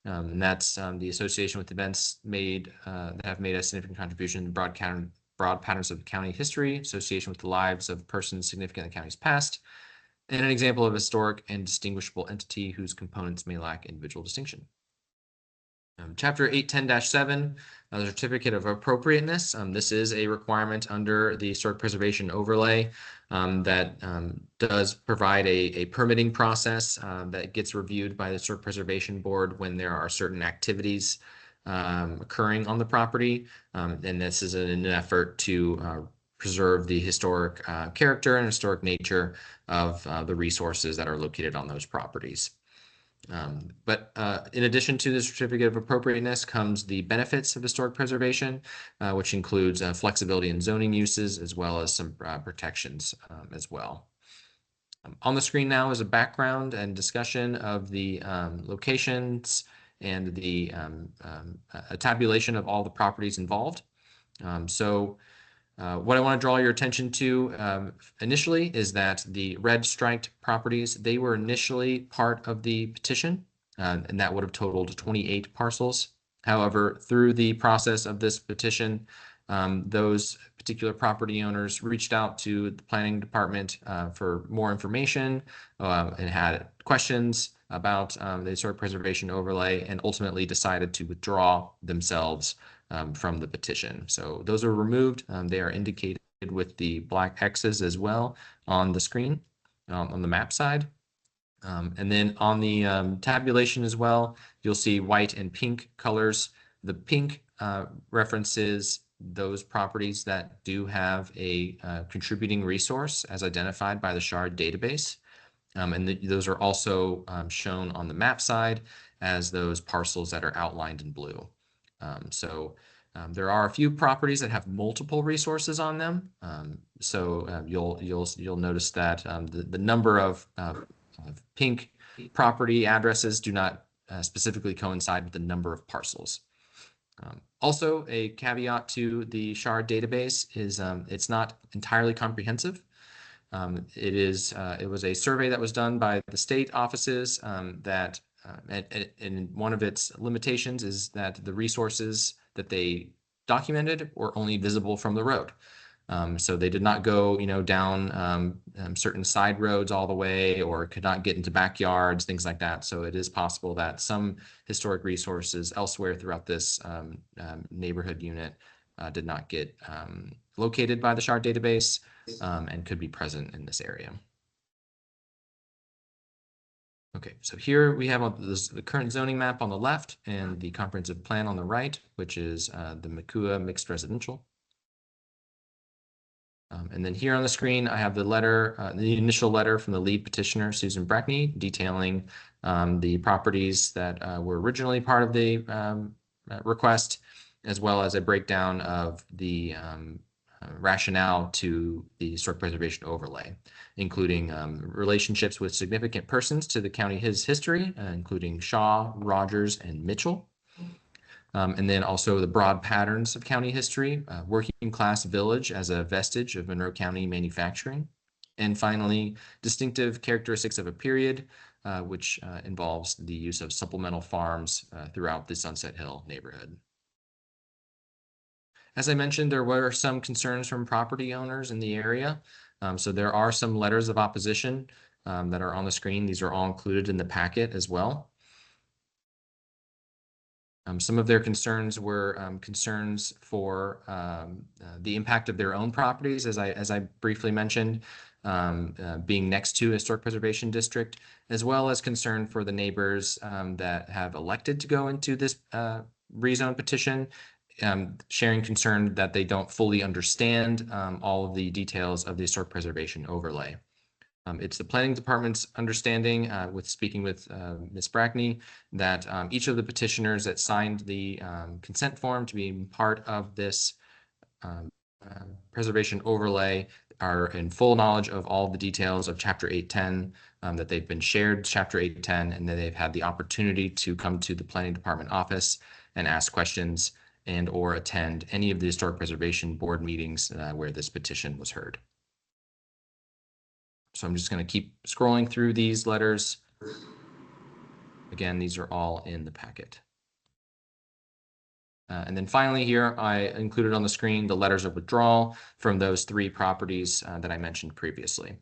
and that's the association with events made that have made a significant contribution in broad patterns of county history, association with the lives of persons significant in the county's past, and an example of a historic and distinguishable entity whose components may lack individual distinction. Chapter 810-7, the certificate of appropriateness. This is a requirement under the historic preservation overlay that does provide a permitting process that gets reviewed by the Historic Preservation Board when there are certain activities occurring on the property. And this is in an effort to preserve the historic character and historic nature of the resources that are located on those properties. But in addition to the certificate of appropriateness comes the benefits of historic preservation, which includes flexibility in zoning uses as well as some protections as well. On the screen now is a background and discussion of the locations and the a tabulation of all the properties involved. What I want to draw your attention to initially is that the red striped properties, they were initially part of the petition, and that would have totaled 28 parcels. However, through the process of this petition, those particular property owners reached out to the planning department for more information and had questions about the historic preservation overlay, and ultimately decided to withdraw themselves from the petition. So those are removed. They are indicated with the black X's as well on the screen on the map side. And then on the tabulation as well, you'll see white and pink colors. The pink references those properties that do have a contributing resource as identified by the SHARD database. And those are also shown on the map side as those parcels that are outlined in blue. There are a few properties that have multiple resources on them. You'll notice that the number of pink property addresses do not specifically coincide with the number of parcels. Also, a caveat to the SHARD database is it's not entirely comprehensive. It was a survey that was done by the state offices that and one of its limitations is that the resources that they documented were only visible from the road. So they did not go, down certain side roads all the way, or could not get into backyards, things like that. So it is possible that some historic resources elsewhere throughout this neighborhood unit did not get located by the SHARD database and could be present in this area. Okay, so here we have the current zoning map on the left and the comprehensive plan on the right, which is the Makua mixed residential. And then here on the screen, I have the letter, the initial letter from the lead petitioner, Susan Brackney, detailing the properties that were originally part of the request, as well as a breakdown of the rationale to the historic preservation overlay, including relationships with significant persons to the county's history, including Shaw, Rogers, and Mitchell. And then also the broad patterns of county history, working class village as a vestige of Monroe County manufacturing. And finally, distinctive characteristics of a period, which involves the use of supplemental farms throughout the Sunset Hill neighborhood. As I mentioned, there were some concerns from property owners in the area. So there are some letters of opposition that are on the screen. These are all included in the packet as well. Some of their concerns were concerns for the impact of their own properties, as I briefly mentioned, being next to a historic preservation district, as well as concern for the neighbors that have elected to go into this rezone petition, sharing concern that they don't fully understand all of the details of the historic preservation overlay. It's the planning department's understanding, with speaking with Ms. Brackney, that each of the petitioners that signed the consent form to be part of this preservation overlay are in full knowledge of all the details of Chapter 810, that they've been shared Chapter 810, and that they've had the opportunity to come to the planning department office and ask questions and or attend any of the historic preservation board meetings where this petition was heard. So I'm just going to keep scrolling through these letters. Again, these are all in the packet. And then finally here, I included on the screen the letters of withdrawal from those three properties that I mentioned previously.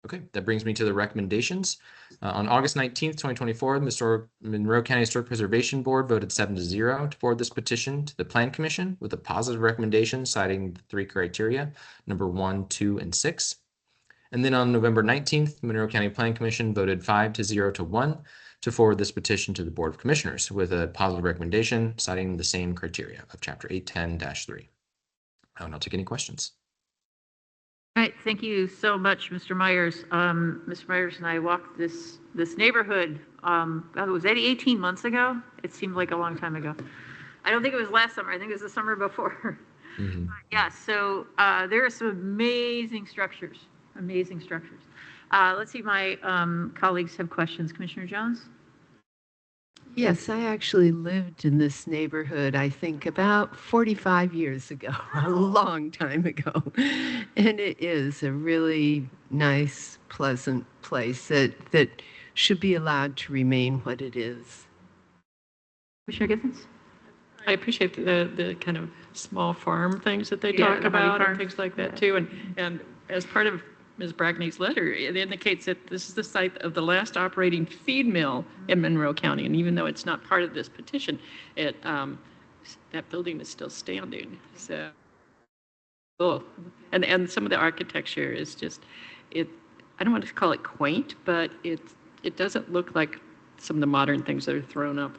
Okay, that brings me to the recommendations. On August 19th, 2024, the Monroe County Historic Preservation Board voted 7-0 to forward this petition to the Plan Commission with a positive recommendation citing the three criteria, number 1, 2, and 6. And then on November 19th, the Monroe County Plan Commission voted 5-0 to 1 to forward this petition to the Board of Commissioners with a positive recommendation citing the same criteria of Chapter 810-3. I will now take any questions. All right, thank you so much, Mr. Myers. Mr. Myers and I walked this neighborhood, was that 18 months ago? It seemed like a long time ago. I don't think it was last summer. I think it was the summer before. Mm-hmm. Yeah, so there are some amazing structures, Let's see, my colleagues have questions. Commissioner Jones? Yes, I actually lived in this neighborhood, I think about 45 years ago, a long time ago. And it is a really nice, pleasant place that should be allowed to remain what it is. Commissioner Githens? I appreciate the kind of small farm things that they Yeah, talk the honey about farm. and things like that too. And as part of Ms. Brackney's letter, it indicates that this is the site of the last operating feed mill in Monroe County. And even though it's not part of this petition, that building is still standing. So, and some of the architecture is just, I don't want to call it quaint, but it doesn't look like some of the modern things that are thrown up.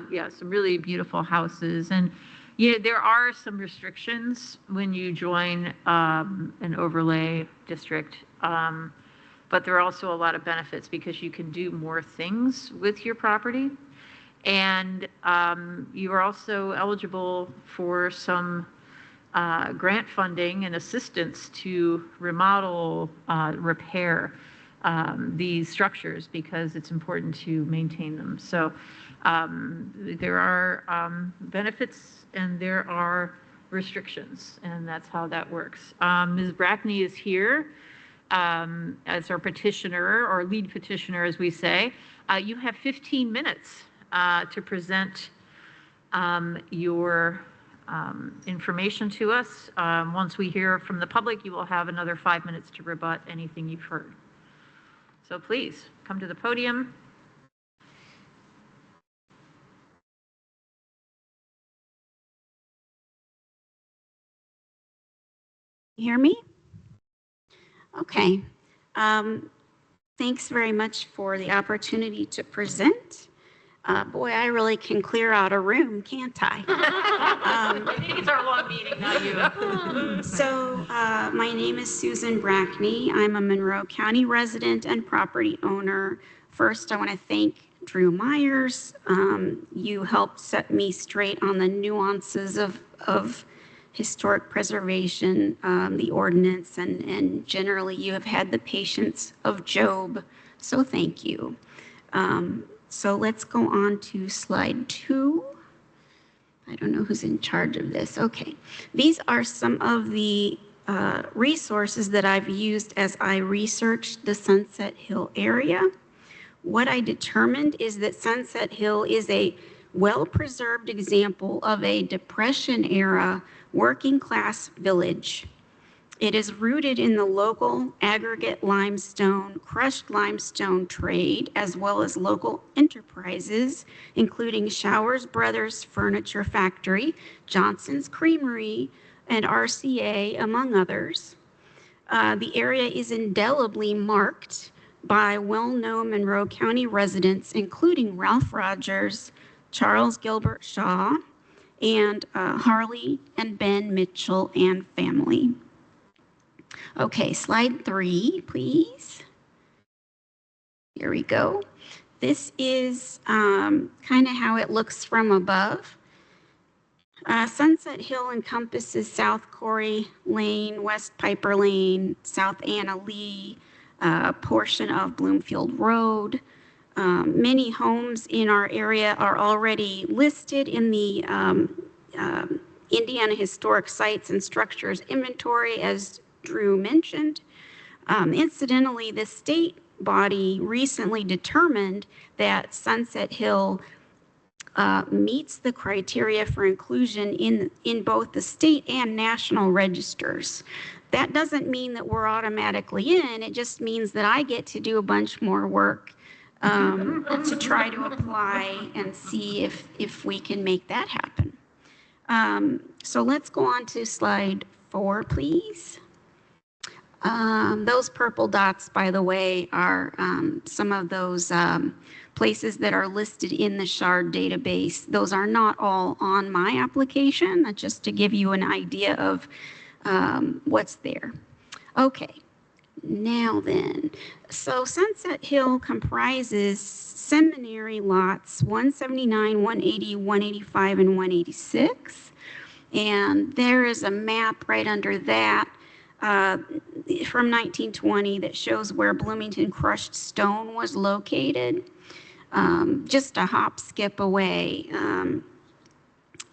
Yeah, some really beautiful houses. And yeah, there are some restrictions when you join an overlay district, but there are also a lot of benefits because you can do more things with your property. And you are also eligible for some grant funding and assistance to remodel, repair these structures because it's important to maintain them. So there are benefits and there are restrictions, and that's how that works. Ms. Brackney is here as our petitioner, or lead petitioner, as we say. You have 15 minutes to present your information to us. Once we hear from the public, you will have another 5 minutes to rebut anything you've heard. So please come to the podium. You hear me? Okay. Thanks very much for the opportunity to present. Boy, I really can clear out a room, can't I? I think it's our long meeting, not you. So my name is Susan Brackney. I'm a Monroe County resident and property owner. First, I want to thank Drew Myers. You helped set me straight on the nuances of historic preservation, the ordinance, and generally you have had the patience of Job. So thank you. So let's go on to slide 2. I don't know who's in charge of this. Okay. These are some of the resources that I've used as I researched the Sunset Hill area. What I determined is that Sunset Hill is a well-preserved example of a Depression-era working-class village. It is rooted in the local aggregate limestone, crushed limestone trade, as well as local enterprises, including Showers Brothers Furniture Factory, Johnson's Creamery, and RCA, among others. The area is indelibly marked by well-known Monroe County residents, including Ralph Rogers, Charles Gilbert Shaw, and Harley and Ben Mitchell and family. Okay, slide 3, please. Here we go. This is kind of how it looks from above. Sunset Hill encompasses South Corey Lane, West Piper Lane, South Anna Lee, a portion of Bloomfield Road. Many homes in our area are already listed in the Indiana Historic Sites and Structures Inventory, as Drew mentioned. Incidentally, the state body recently determined that Sunset Hill meets the criteria for inclusion in both the state and national registers. That doesn't mean that we're automatically in. It just means that I get to do a bunch more work to try to apply and see if we can make that happen. So let's go on to slide 4, please. Those purple dots, by the way, are some of those places that are listed in the SHARD database. Those are not all on my application, just to give you an idea of what's there. Okay, now then, so Sunset Hill comprises seminary lots 179, 180, 185, and 186. And there is a map right under that from 1920 that shows where Bloomington Crushed Stone was located, just a hop, skip away.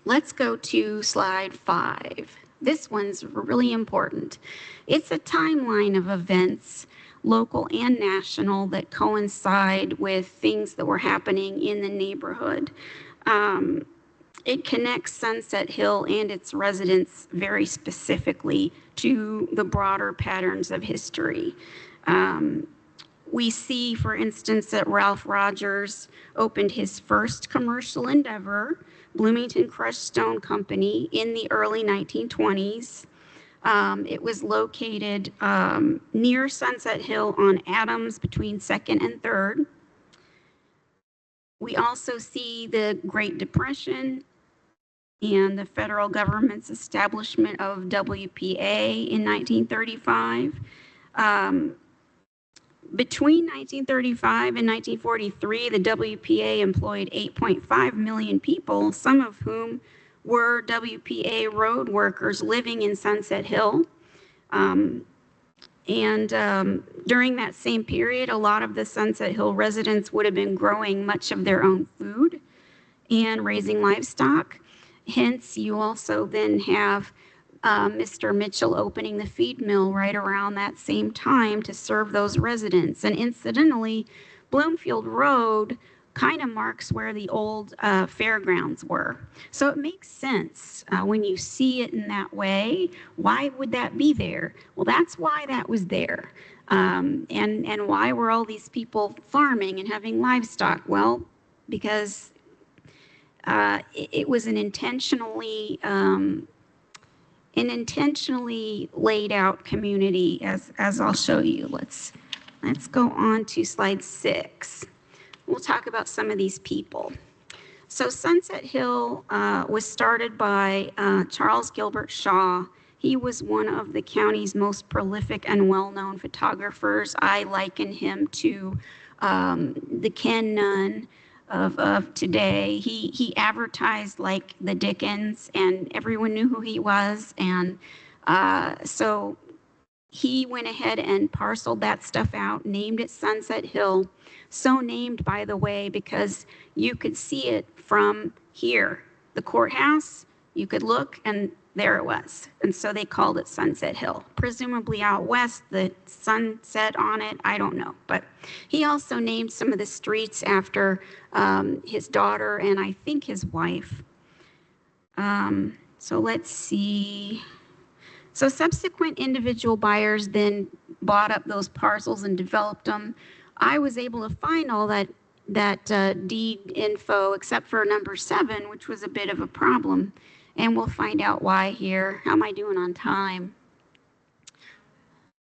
Let's go to slide 5. This one's really important. It's a timeline of events, local and national, that coincide with things that were happening in the neighborhood. It connects Sunset Hill and its residents very specifically to the broader patterns of history. We see, for instance, that Ralph Rogers opened his first commercial endeavor, Bloomington Crushed Stone Company, in the early 1920s. It was located near Sunset Hill on Adams between 2nd and 3rd. We also see the Great Depression and the federal government's establishment of WPA in 1935. Between 1935 and 1943, the WPA employed 8.5 million people, some of whom were WPA road workers living in Sunset Hill. During that same period, a lot of the Sunset Hill residents would have been growing much of their own food and raising livestock. Hence, you also then have Mr. Mitchell opening the feed mill right around that same time to serve those residents. And incidentally, Bloomfield Road kind of marks where the old fairgrounds were. So it makes sense when you see it in that way. Why would that be there? Well, that's why that was there. And why were all these people farming and having livestock? Well, because it was an intentionally laid out community, as I'll show you. Let's go on to slide 6. We'll talk about some of these people. So Sunset Hill was started by Charles Gilbert Shaw. He was one of the county's most prolific and well-known photographers. I liken him to the Ken Nunn of today. He advertised like the Dickens, and everyone knew who he was. And so he went ahead and parceled that stuff out, named it Sunset Hill. So named, by the way, because you could see it from here, the courthouse. You could look, and there it was. And so they called it Sunset Hill. Presumably out west, the sun set on it. I don't know. But he also named some of the streets after his daughter and I think his wife. So let's see. So subsequent individual buyers then bought up those parcels and developed them. I was able to find all that deed info except for number 7, which was a bit of a problem. And we'll find out why here. How am I doing on time?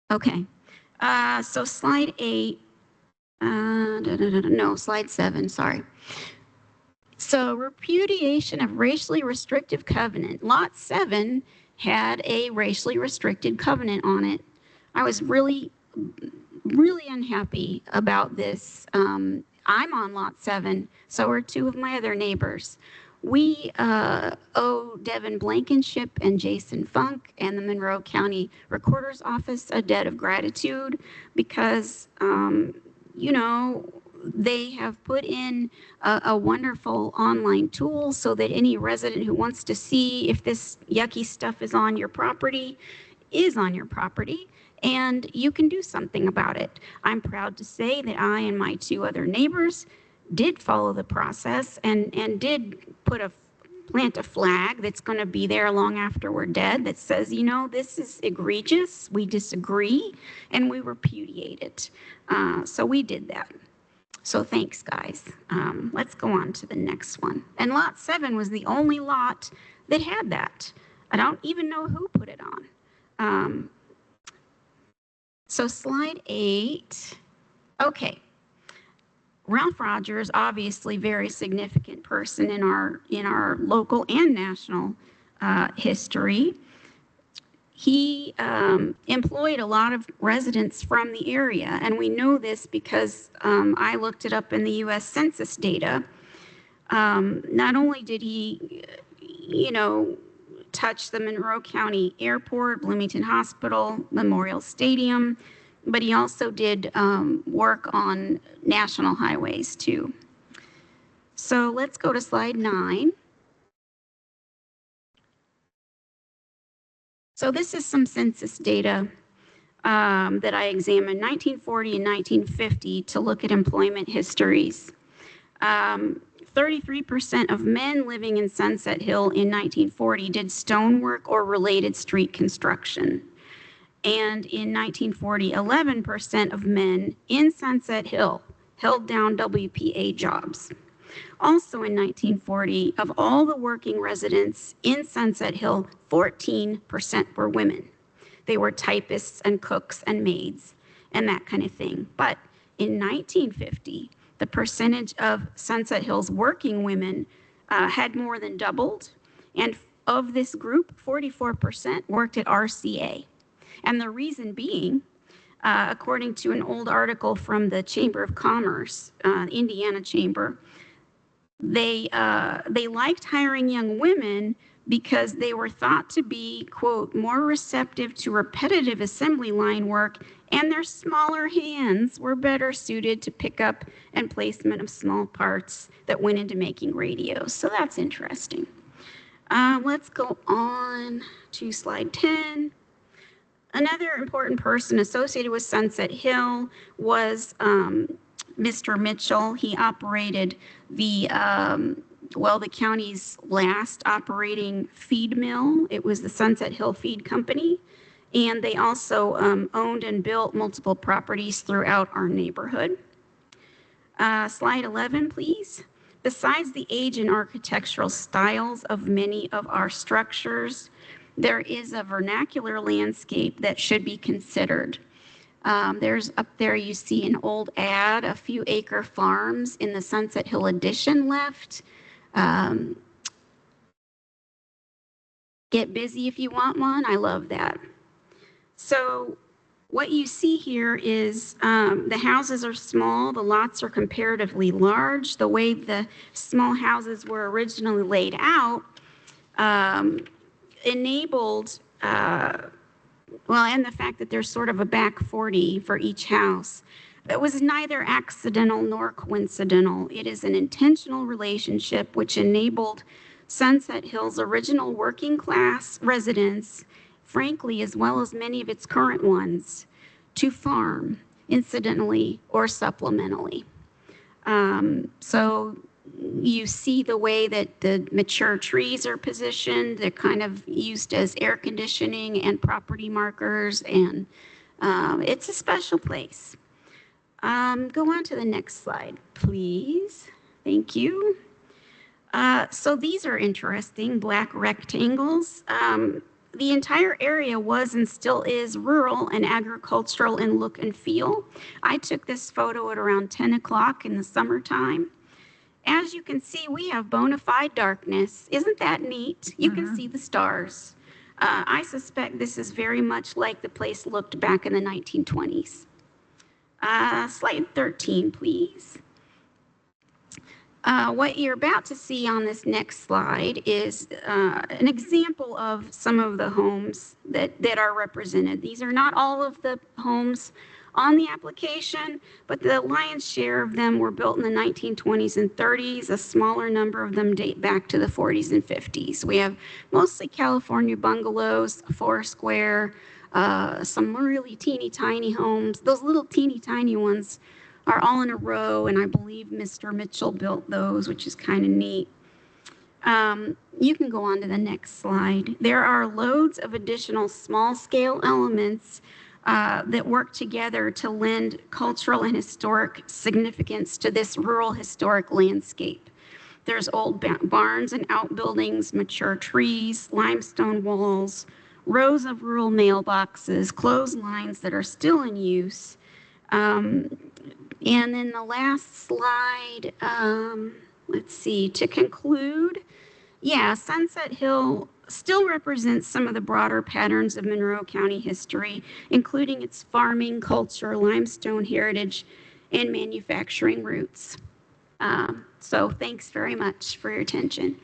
Okay. So slide 8. No, slide 7, sorry. So repudiation of racially restrictive covenant. Lot 7 had a racially restricted covenant on it. I was really unhappy about this. I'm on lot 7, so are 2 of my other neighbors. We owe Devin Blankenship and Jason Funk and the Monroe County Recorder's Office a debt of gratitude because, they have put in a wonderful online tool so that any resident who wants to see if this yucky stuff is on your property, and you can do something about it. I'm proud to say that I and my 2 other neighbors did follow the process and did plant a flag that's going to be there long after we're dead that says, this is egregious, we disagree, and we repudiate it. So we did that. So thanks, guys. Let's go on to the next one. And lot 7 was the only lot that had that. I don't even know who put it on. So slide 8. Okay. Ralph Rogers, obviously very significant person in our local and national history. He employed a lot of residents from the area, and we know this because I looked it up in the U.S. Census data. Not only did he, touch the Monroe County Airport, Bloomington Hospital, Memorial Stadium, but he also did work on national highways too. So let's go to slide 9. So this is some census data that I examined 1940 and 1950 to look at employment histories. 33% of men living in Sunset Hill in 1940 did stonework or related street construction. And in 1940, 11% of men in Sunset Hill held down WPA jobs. Also in 1940, of all the working residents in Sunset Hill, 14% were women. They were typists and cooks and maids and that kind of thing. But in 1950, the percentage of Sunset Hill's working women had more than doubled. And of this group, 44% worked at RCA. And the reason being, according to an old article from the Chamber of Commerce, Indiana Chamber, they liked hiring young women because they were thought to be, quote, more receptive to repetitive assembly line work, and their smaller hands were better suited to pick up and placement of small parts that went into making radios. So that's interesting. Let's go on to slide 10. Another important person associated with Sunset Hill was Mr. Mitchell. He operated the county's last operating feed mill. It was the Sunset Hill Feed Company. And they also owned and built multiple properties throughout our neighborhood. Slide 11, please. Besides the age and architectural styles of many of our structures, there is a vernacular landscape that should be considered. There's up there, you see an old ad, a few acre farms in the Sunset Hill addition left. Get busy if you want one. I love that. So what you see here is the houses are small, the lots are comparatively large. The way the small houses were originally laid out enabled, and the fact that there's sort of a back 40 for each house. It was neither accidental nor coincidental. It is an intentional relationship which enabled Sunset Hill's original working class residents, frankly, as well as many of its current ones, to farm, incidentally or supplementally. So you see the way that the mature trees are positioned. They're kind of used as air conditioning and property markers, and it's a special place. Go on to the next slide, please. Thank you. So these are interesting, black rectangles. The entire area was and still is rural and agricultural in look and feel. I took this photo at around 10 o'clock in the summertime. As you can see, we have bona fide darkness. Isn't that neat? You can see the stars. I suspect this is very much like the place looked back in the 1920s. Slide 13, please. What you're about to see on this next slide is an example of some of the homes that are represented. These are not all of the homes on the application, but the lion's share of them were built in the 1920s and 30s. A smaller number of them date back to the 40s and 50s. We have mostly California bungalows, four square, some really teeny tiny homes. Those little teeny tiny ones are all in a row, and I believe Mr. Mitchell built those, which is kind of neat. You can go on to the next slide. There are loads of additional small-scale elements that work together to lend cultural and historic significance to this rural historic landscape. There's old barns and outbuildings, mature trees, limestone walls, rows of rural mailboxes, clotheslines that are still in use. And then the last slide, let's see, to conclude, yeah, Sunset Hill still represents some of the broader patterns of Monroe County history, including its farming, culture, limestone heritage, and manufacturing roots. So thanks very much for your attention.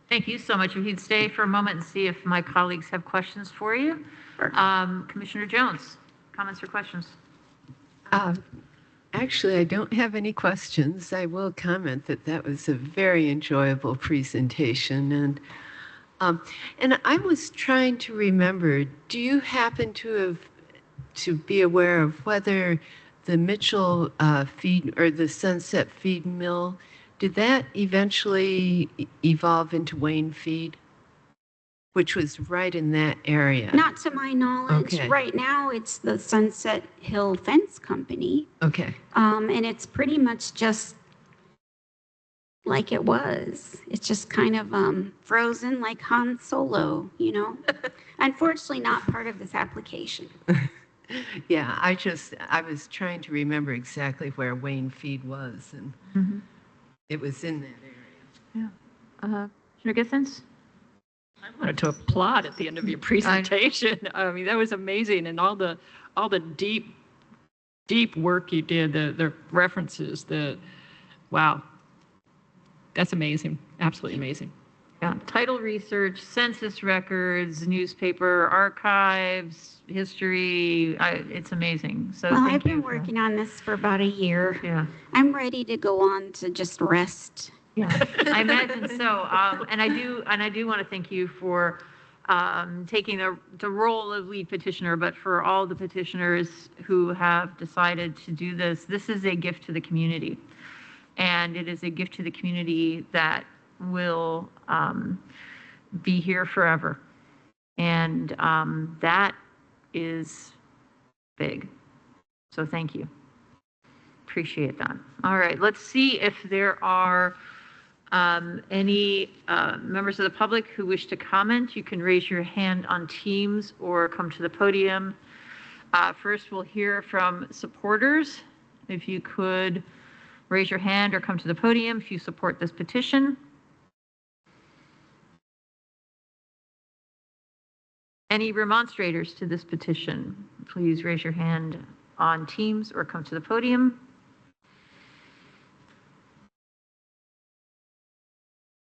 Thank you so much. If you'd stay for a moment and see if my colleagues have questions for you. Commissioner Jones, comments or questions? Actually, I don't have any questions. I will comment that that was a very enjoyable presentation. And I was trying to remember, do you happen to be aware of whether the Mitchell feed or the Sunset feed mill, did that eventually evolve into Wayne Feed, which was right in that area? Not to my knowledge. Okay. Right now, it's the Sunset Hill Fence Company. Okay. And it's pretty much just like it was. It's just kind of frozen like Han Solo, you know? Unfortunately, not part of this application. Yeah, I was trying to remember exactly where Wayne Feed was, and it was in that area. Yeah. Commissioner Githens? I wanted to applaud at the end of your presentation. I mean, that was amazing, and all the deep work you did, the references, wow, that's amazing, absolutely amazing. Yeah, title research, census records, newspaper archives, history. It's amazing. So Well, thank I've been you. working on this for about a year. Yeah. I'm ready to go on to just rest. Yeah, I imagine so. And I do want to thank you for taking the role of lead petitioner, but for all the petitioners who have decided to do this. This is a gift to the community. And it is a gift to the community that will be here forever. And that is big. So thank you. Appreciate that. All right, let's see if there are any members of the public who wish to comment. You can raise your hand on Teams or come to the podium. First, we'll hear from supporters. If you could raise your hand or come to the podium if you support this petition. Any remonstrators to this petition, please raise your hand on Teams or come to the podium.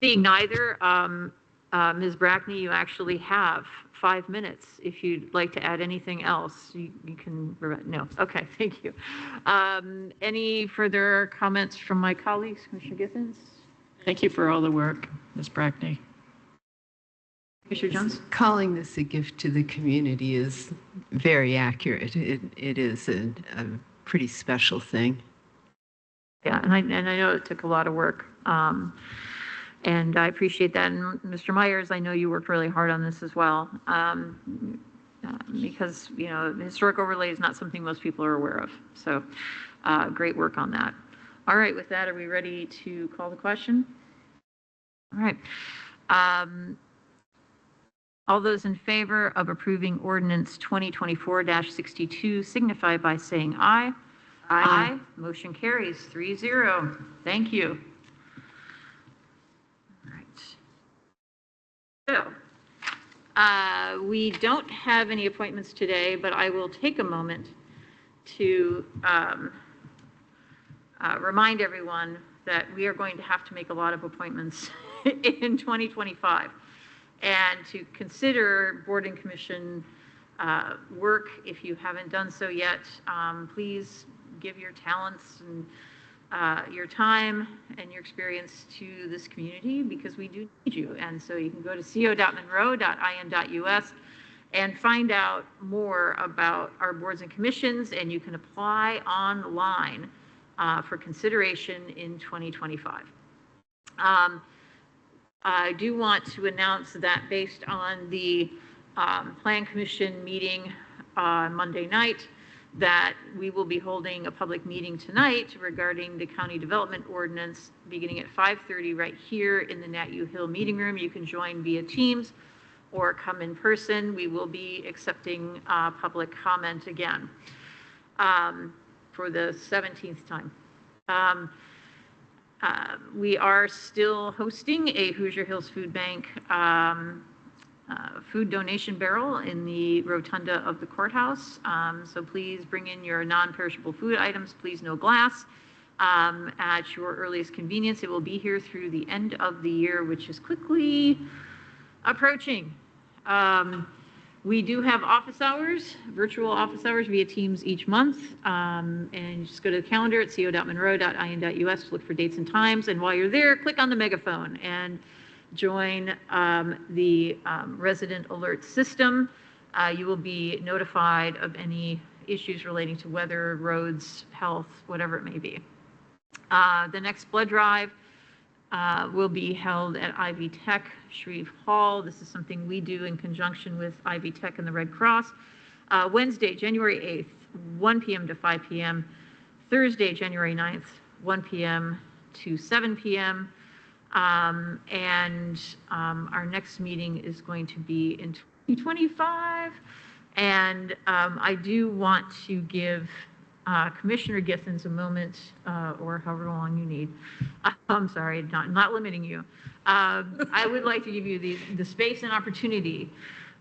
Seeing neither, Ms. Brackney, you actually have 5 minutes. If you'd like to add anything else, you can, no, okay, thank you. Any further comments from my colleagues, Commissioner Githens? Thank you for all the work, Ms. Brackney. Commissioner Jones? Calling this a gift to the community is very accurate. It is a pretty special thing. Yeah, and I know it took a lot of work. And I appreciate that. And Mr. Myers, I know you worked really hard on this as well, because, you know, historic overlay is not something most people are aware of. So great work on that. All right, with that, are we ready to call the question? All right. All those in favor of approving ordinance 2024-62 signify by saying aye. Aye. Motion carries 3-0. Thank you. So, we don't have any appointments today, but I will take a moment to remind everyone that we are going to have to make a lot of appointments in 2025, and to consider board and commission work. If you haven't done so yet, please give your talents and your time and your experience to this community, because we do need you. And so you can go to co.monroe.in.us and find out more about our boards and commissions, and you can apply online for consideration in 2025. I do want to announce that based on the Plan Commission meeting on Monday night, that we will be holding a public meeting tonight regarding the county development ordinance beginning at 5:30 right here in the Nat U Hill meeting room. You can join via Teams or come in person. We will be accepting public comment again for the 17th time. We are still hosting a Hoosier Hills Food Bank food donation barrel in the rotunda of the courthouse. So please bring in your non-perishable food items. Please no glass. at your earliest convenience. It will be here through the end of the year, which is quickly approaching. We do have office hours, virtual office hours via Teams each month. And you just go to the calendar at co.monroe.in.us to look for dates and times. And while you're there, click on the megaphone and join the resident alert system. You will be notified of any issues relating to weather, roads, health, whatever it may be. The next blood drive will be held at Ivy Tech, Shreve Hall. This is something we do in conjunction with Ivy Tech and the Red Cross. Wednesday, January 8th, 1 p.m. to 5 p.m. Thursday, January 9th, 1 p.m. to 7 p.m. Our next meeting is going to be in 2025. And I do want to give Commissioner Githens a moment, or however long you need. I'm sorry, not limiting you. I would like to give you the space and opportunity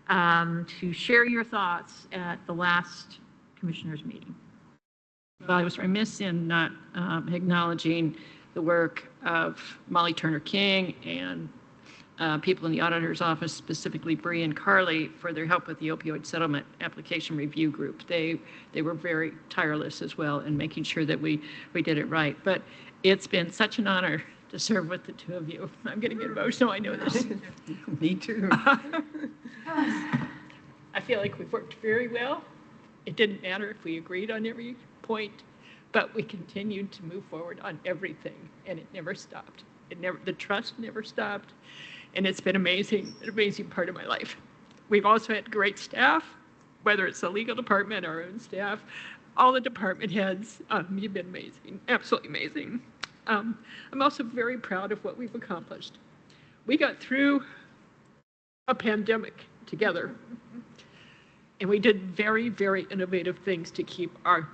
to share your thoughts at the last Commissioners meeting. Well, I was remiss in not acknowledging the work of Molly Turner King and people in the auditor's office, specifically Bree and Carly, for their help with the opioid settlement application review group. They were very tireless as well in making sure that we did it right. But it's been such an honor to serve with the two of you. I'm going to get emotional, I know this. Me too. I feel like we've worked very well. It didn't matter if we agreed on every point, but we continued to move forward on everything, and it never stopped. The trust never stopped. And it's been amazing, an amazing part of my life. We've also had great staff, whether it's the legal department, our own staff, all the department heads. You've been amazing, absolutely amazing. I'm also very proud of what we've accomplished. We got through a pandemic together, and we did very, very innovative things to keep our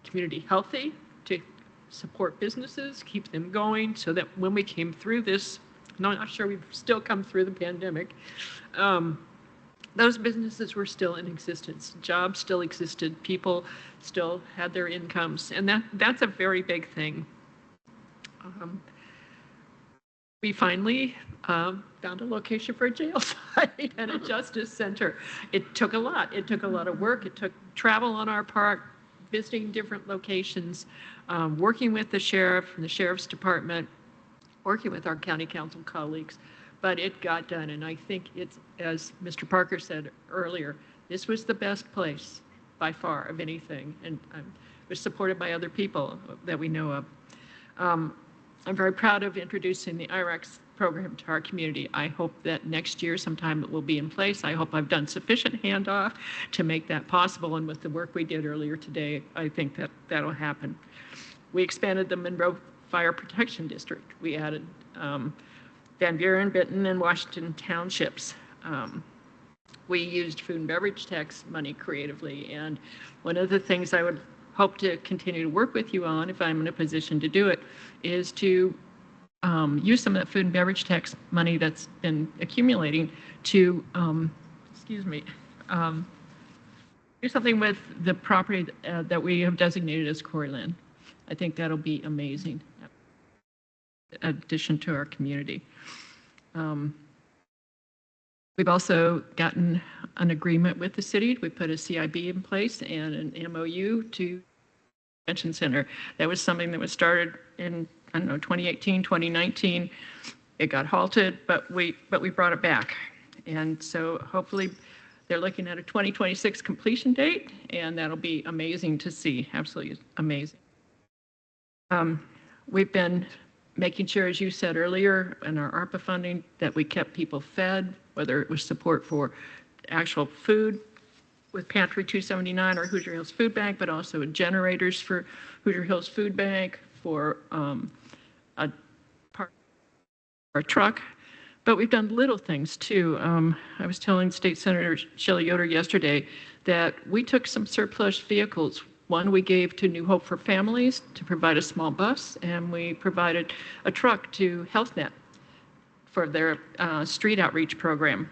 community healthy, to support businesses, keep them going, so that when we came through this, I'm not sure we've still come through the pandemic, those businesses were still in existence. Jobs still existed. People still had their incomes. And that's a very big thing. We finally found a location for a jail site and a justice center. It took a lot. It took a lot of work. It took travel on our part, visiting different locations, working with the sheriff and the sheriff's department, working with our county council colleagues, but it got done. And I think it's, as Mr. Parker said earlier, this was the best place by far of anything. And it was supported by other people that we know of. I'm very proud of introducing the IRACS program to our community. I hope that next year sometime it will be in place. I hope I've done sufficient handoff to make that possible. And with the work we did earlier today, I think that that'll happen. We expanded the Monroe Fire Protection District. We added Van Buren, Benton, and Washington townships. We used food and beverage tax money creatively. And one of the things I would hope to continue to work with you on, if I'm in a position to do it, is to use some of that food and beverage tax money that's been accumulating to, do something with the property that we have designated as quarry land. I think that'll be amazing addition to our community. We've also gotten an agreement with the city. We put a CIB in place and an MOU to convention center. That was something that was started in, 2018, 2019. It got halted, but we brought it back. And so hopefully they're looking at a 2026 completion date, and that'll be amazing to see, absolutely amazing. We've been making sure, as you said earlier, in our ARPA funding, that we kept people fed, whether it was support for actual food with Pantry 279 or Hoosier Hills Food Bank, but also generators for Hoosier Hills Food Bank, for a truck. But we've done little things too. I was telling State Senator Shelley Yoder yesterday that we took some surplus vehicles. One we gave to New Hope for Families to provide a small bus, and we provided a truck to Health Net for their street outreach program.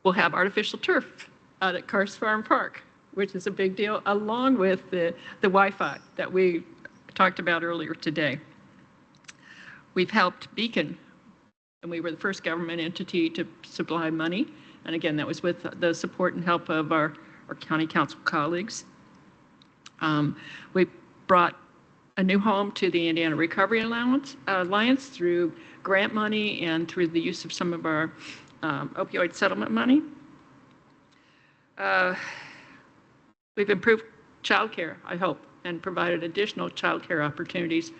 We'll have artificial turf out at Cars Farm Park. which is a big deal, along with the Wi-Fi that we talked about earlier today. We've helped Beacon, and we were the first government entity to supply money. And again, that was with the support and help of our county council colleagues. We brought a new home to the Indiana Recovery Alliance through grant money and through the use of some of our opioid settlement money. We've improved childcare, I hope, and provided additional childcare opportunities.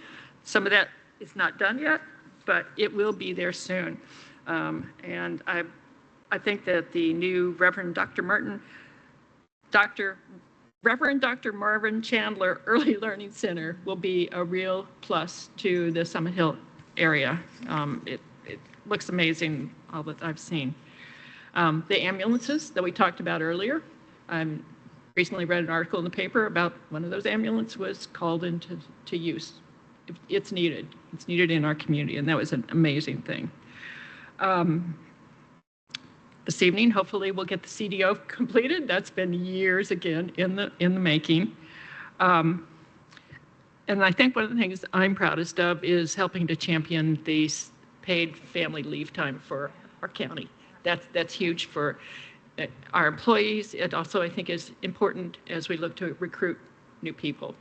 Some of that is not done yet, but it will be there soon. And I think that the new Reverend Dr. Marvin Chandler Early Learning Center will be a real plus to the Summit Hill area. It looks amazing, all that I've seen. The ambulances that we talked about earlier, I recently read an article in the paper about one of those ambulances was called into use. It's needed. It's needed in our community, and that was an amazing thing. This evening, hopefully, we'll get the CDO completed. That's been years again in the making. And I think one of the things I'm proudest of is helping to champion the paid family leave time for our county. That's huge for our employees. It also, I think, is important as we look to recruit new people.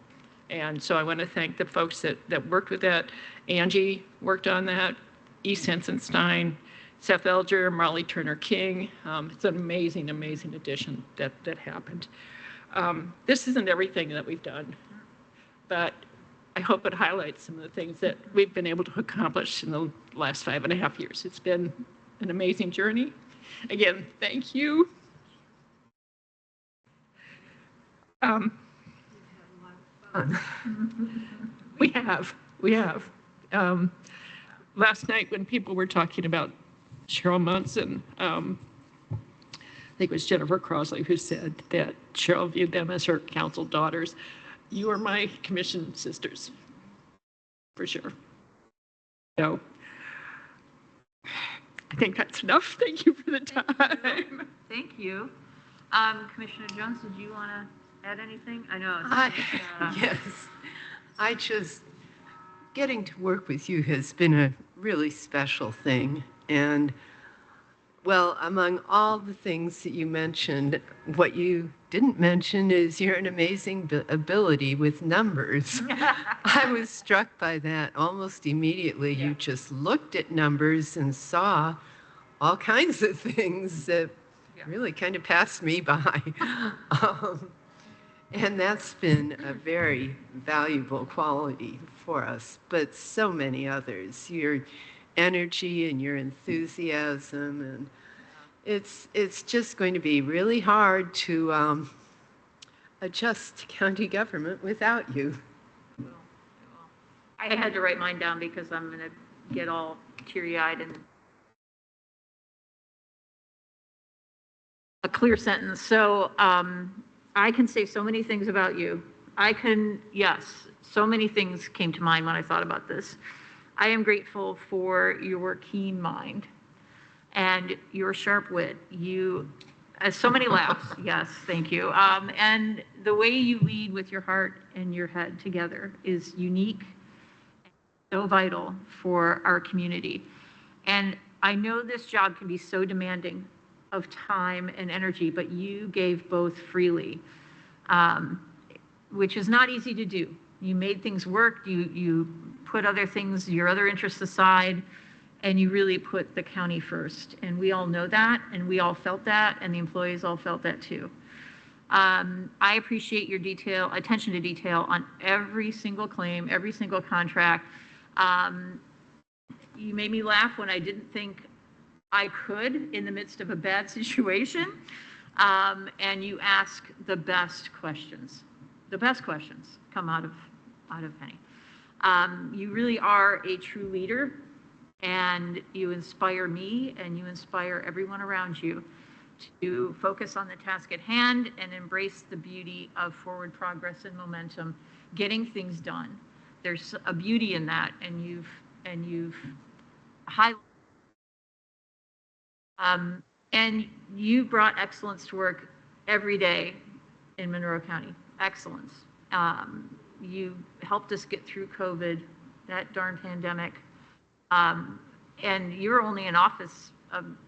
And so I want to thank the folks that worked with that. Angie worked on that, E. Sensenstein, Seth Elger, Marley Turner King. It's an amazing, amazing addition that happened. This isn't everything that we've done, but I hope it highlights some of the things that we've been able to accomplish in the last 5.5 years. It's been an amazing journey. Again, thank you. We have. Last night when people were talking about Cheryl Munson, I think it was Jennifer Crosley who said that Cheryl viewed them as her council daughters. You are my commission sisters, for sure. So I think that's enough. Thank you for the time. Thank you. Commissioner Jones, did you want to add anything? I know. Yes, getting to work with you has been a really special thing. And well, among all the things that you mentioned, what you didn't mention is you're an amazing ability with numbers. I was struck by that almost immediately. You just looked at numbers and saw all kinds of things that really kind of passed me by. And that's been a very valuable quality for us, but so many others. Your energy and your enthusiasm, and it's just going to be really hard to adjust county government without you. I had to write mine down because I'm going to get all teary-eyed and a clear sentence. So I can say so many things about you. Yes, so many things came to mind when I thought about this. I am grateful for your keen mind and your sharp wit. You, so many laughs. Yes, thank you. And the way you lead with your heart and your head together is unique, so vital for our community. And I know this job can be so demanding of time and energy, but you gave both freely, which is not easy to do. You made things work, you put other things, your other interests aside, and you really put the county first. And we all know that, and we all felt that, and the employees all felt that too. I appreciate your attention to detail on every single claim, every single contract. You made me laugh when I didn't think I could in the midst of a bad situation. And you ask the best questions. The best questions come out of Penny. You really are a true leader, and you inspire me and you inspire everyone around you to focus on the task at hand and embrace the beauty of forward progress and momentum, getting things done. There's a beauty in that, and you've highlighted. And you brought excellence to work every day, in Monroe County. Excellence. You helped us get through COVID, that darn pandemic. And you were only in office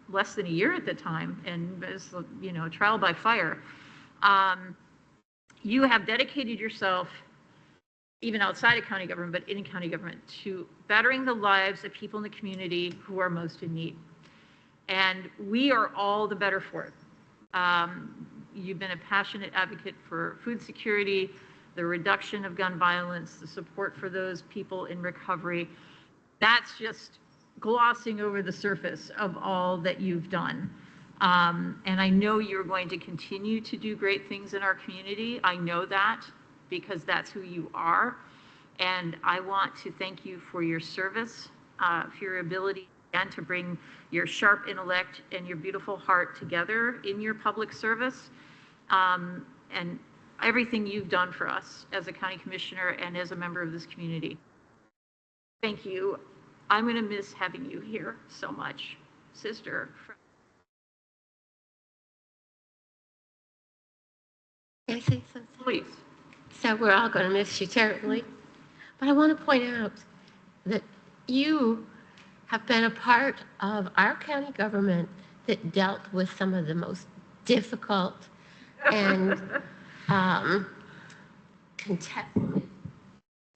less than a year at the time, and it was, you know, trial by fire. You have dedicated yourself, even outside of county government, but in county government, to bettering the lives of people in the community who are most in need. And we are all the better for it. You've been a passionate advocate for food security, the reduction of gun violence, the support for those people in recovery. That's just glossing over the surface of all that you've done. And I know you're going to continue to do great things in our community. I know that because that's who you are. And I want to thank you for your service, for your ability and to bring your sharp intellect and your beautiful heart together in your public service, and everything you've done for us as a county commissioner and as a member of this community. Thank you. I'm going to miss having you here so much, sister. Can I say something? Please. So we're all going to miss you terribly. But I want to point out that you have been a part of our county government that dealt with some of the most difficult and contested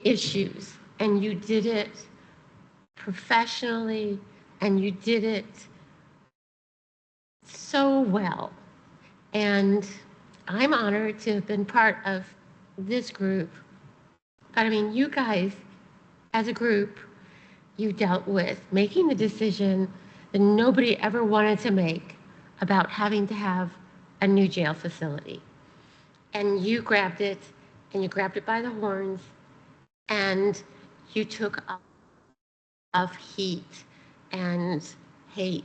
issues. And you did it professionally, and you did it so well. And I'm honored to have been part of this group. But I mean, you guys, as a group, you dealt with making the decision that nobody ever wanted to make about having to have a new jail facility. And you grabbed it, and you grabbed it by the horns, and you took up of heat and hate.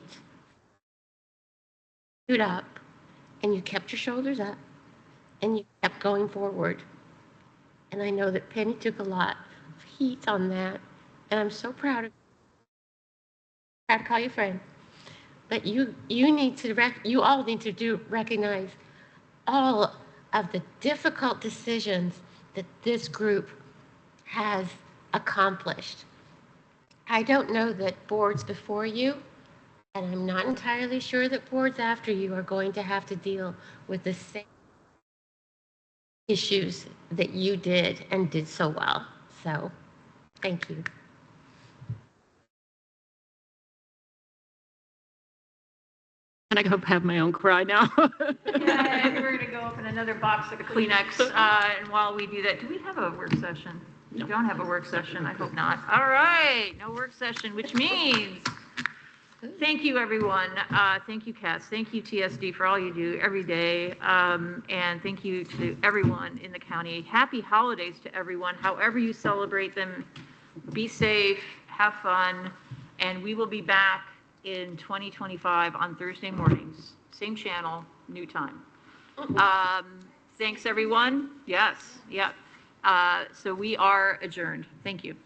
Stood up, and you kept your shoulders up, and you kept going forward. And I know that Penny took a lot of heat on that, and I'm so proud of you. Proud to call you friend. But you need to you all need to recognize all of the difficult decisions that this group has accomplished. I don't know that boards before you, and I'm not entirely sure that boards after you are going to have to deal with the same issues that you did and did so well. So, thank you. And I hope I have my own cry now. Yeah, we're going to go open another box of Kleenex. And while we do that, do we have a work session? We don't have a work session. I hope not. All right, no work session, which means thank you, everyone. Thank you, Cass. Thank you, TSD, for all you do every day. And thank you to everyone in the county. Happy holidays to everyone. However you celebrate them, be safe, have fun, and we will be back in 2025 on Thursday mornings. Same channel, new time. Thanks, everyone. Yes, yeah. So we are adjourned. Thank you.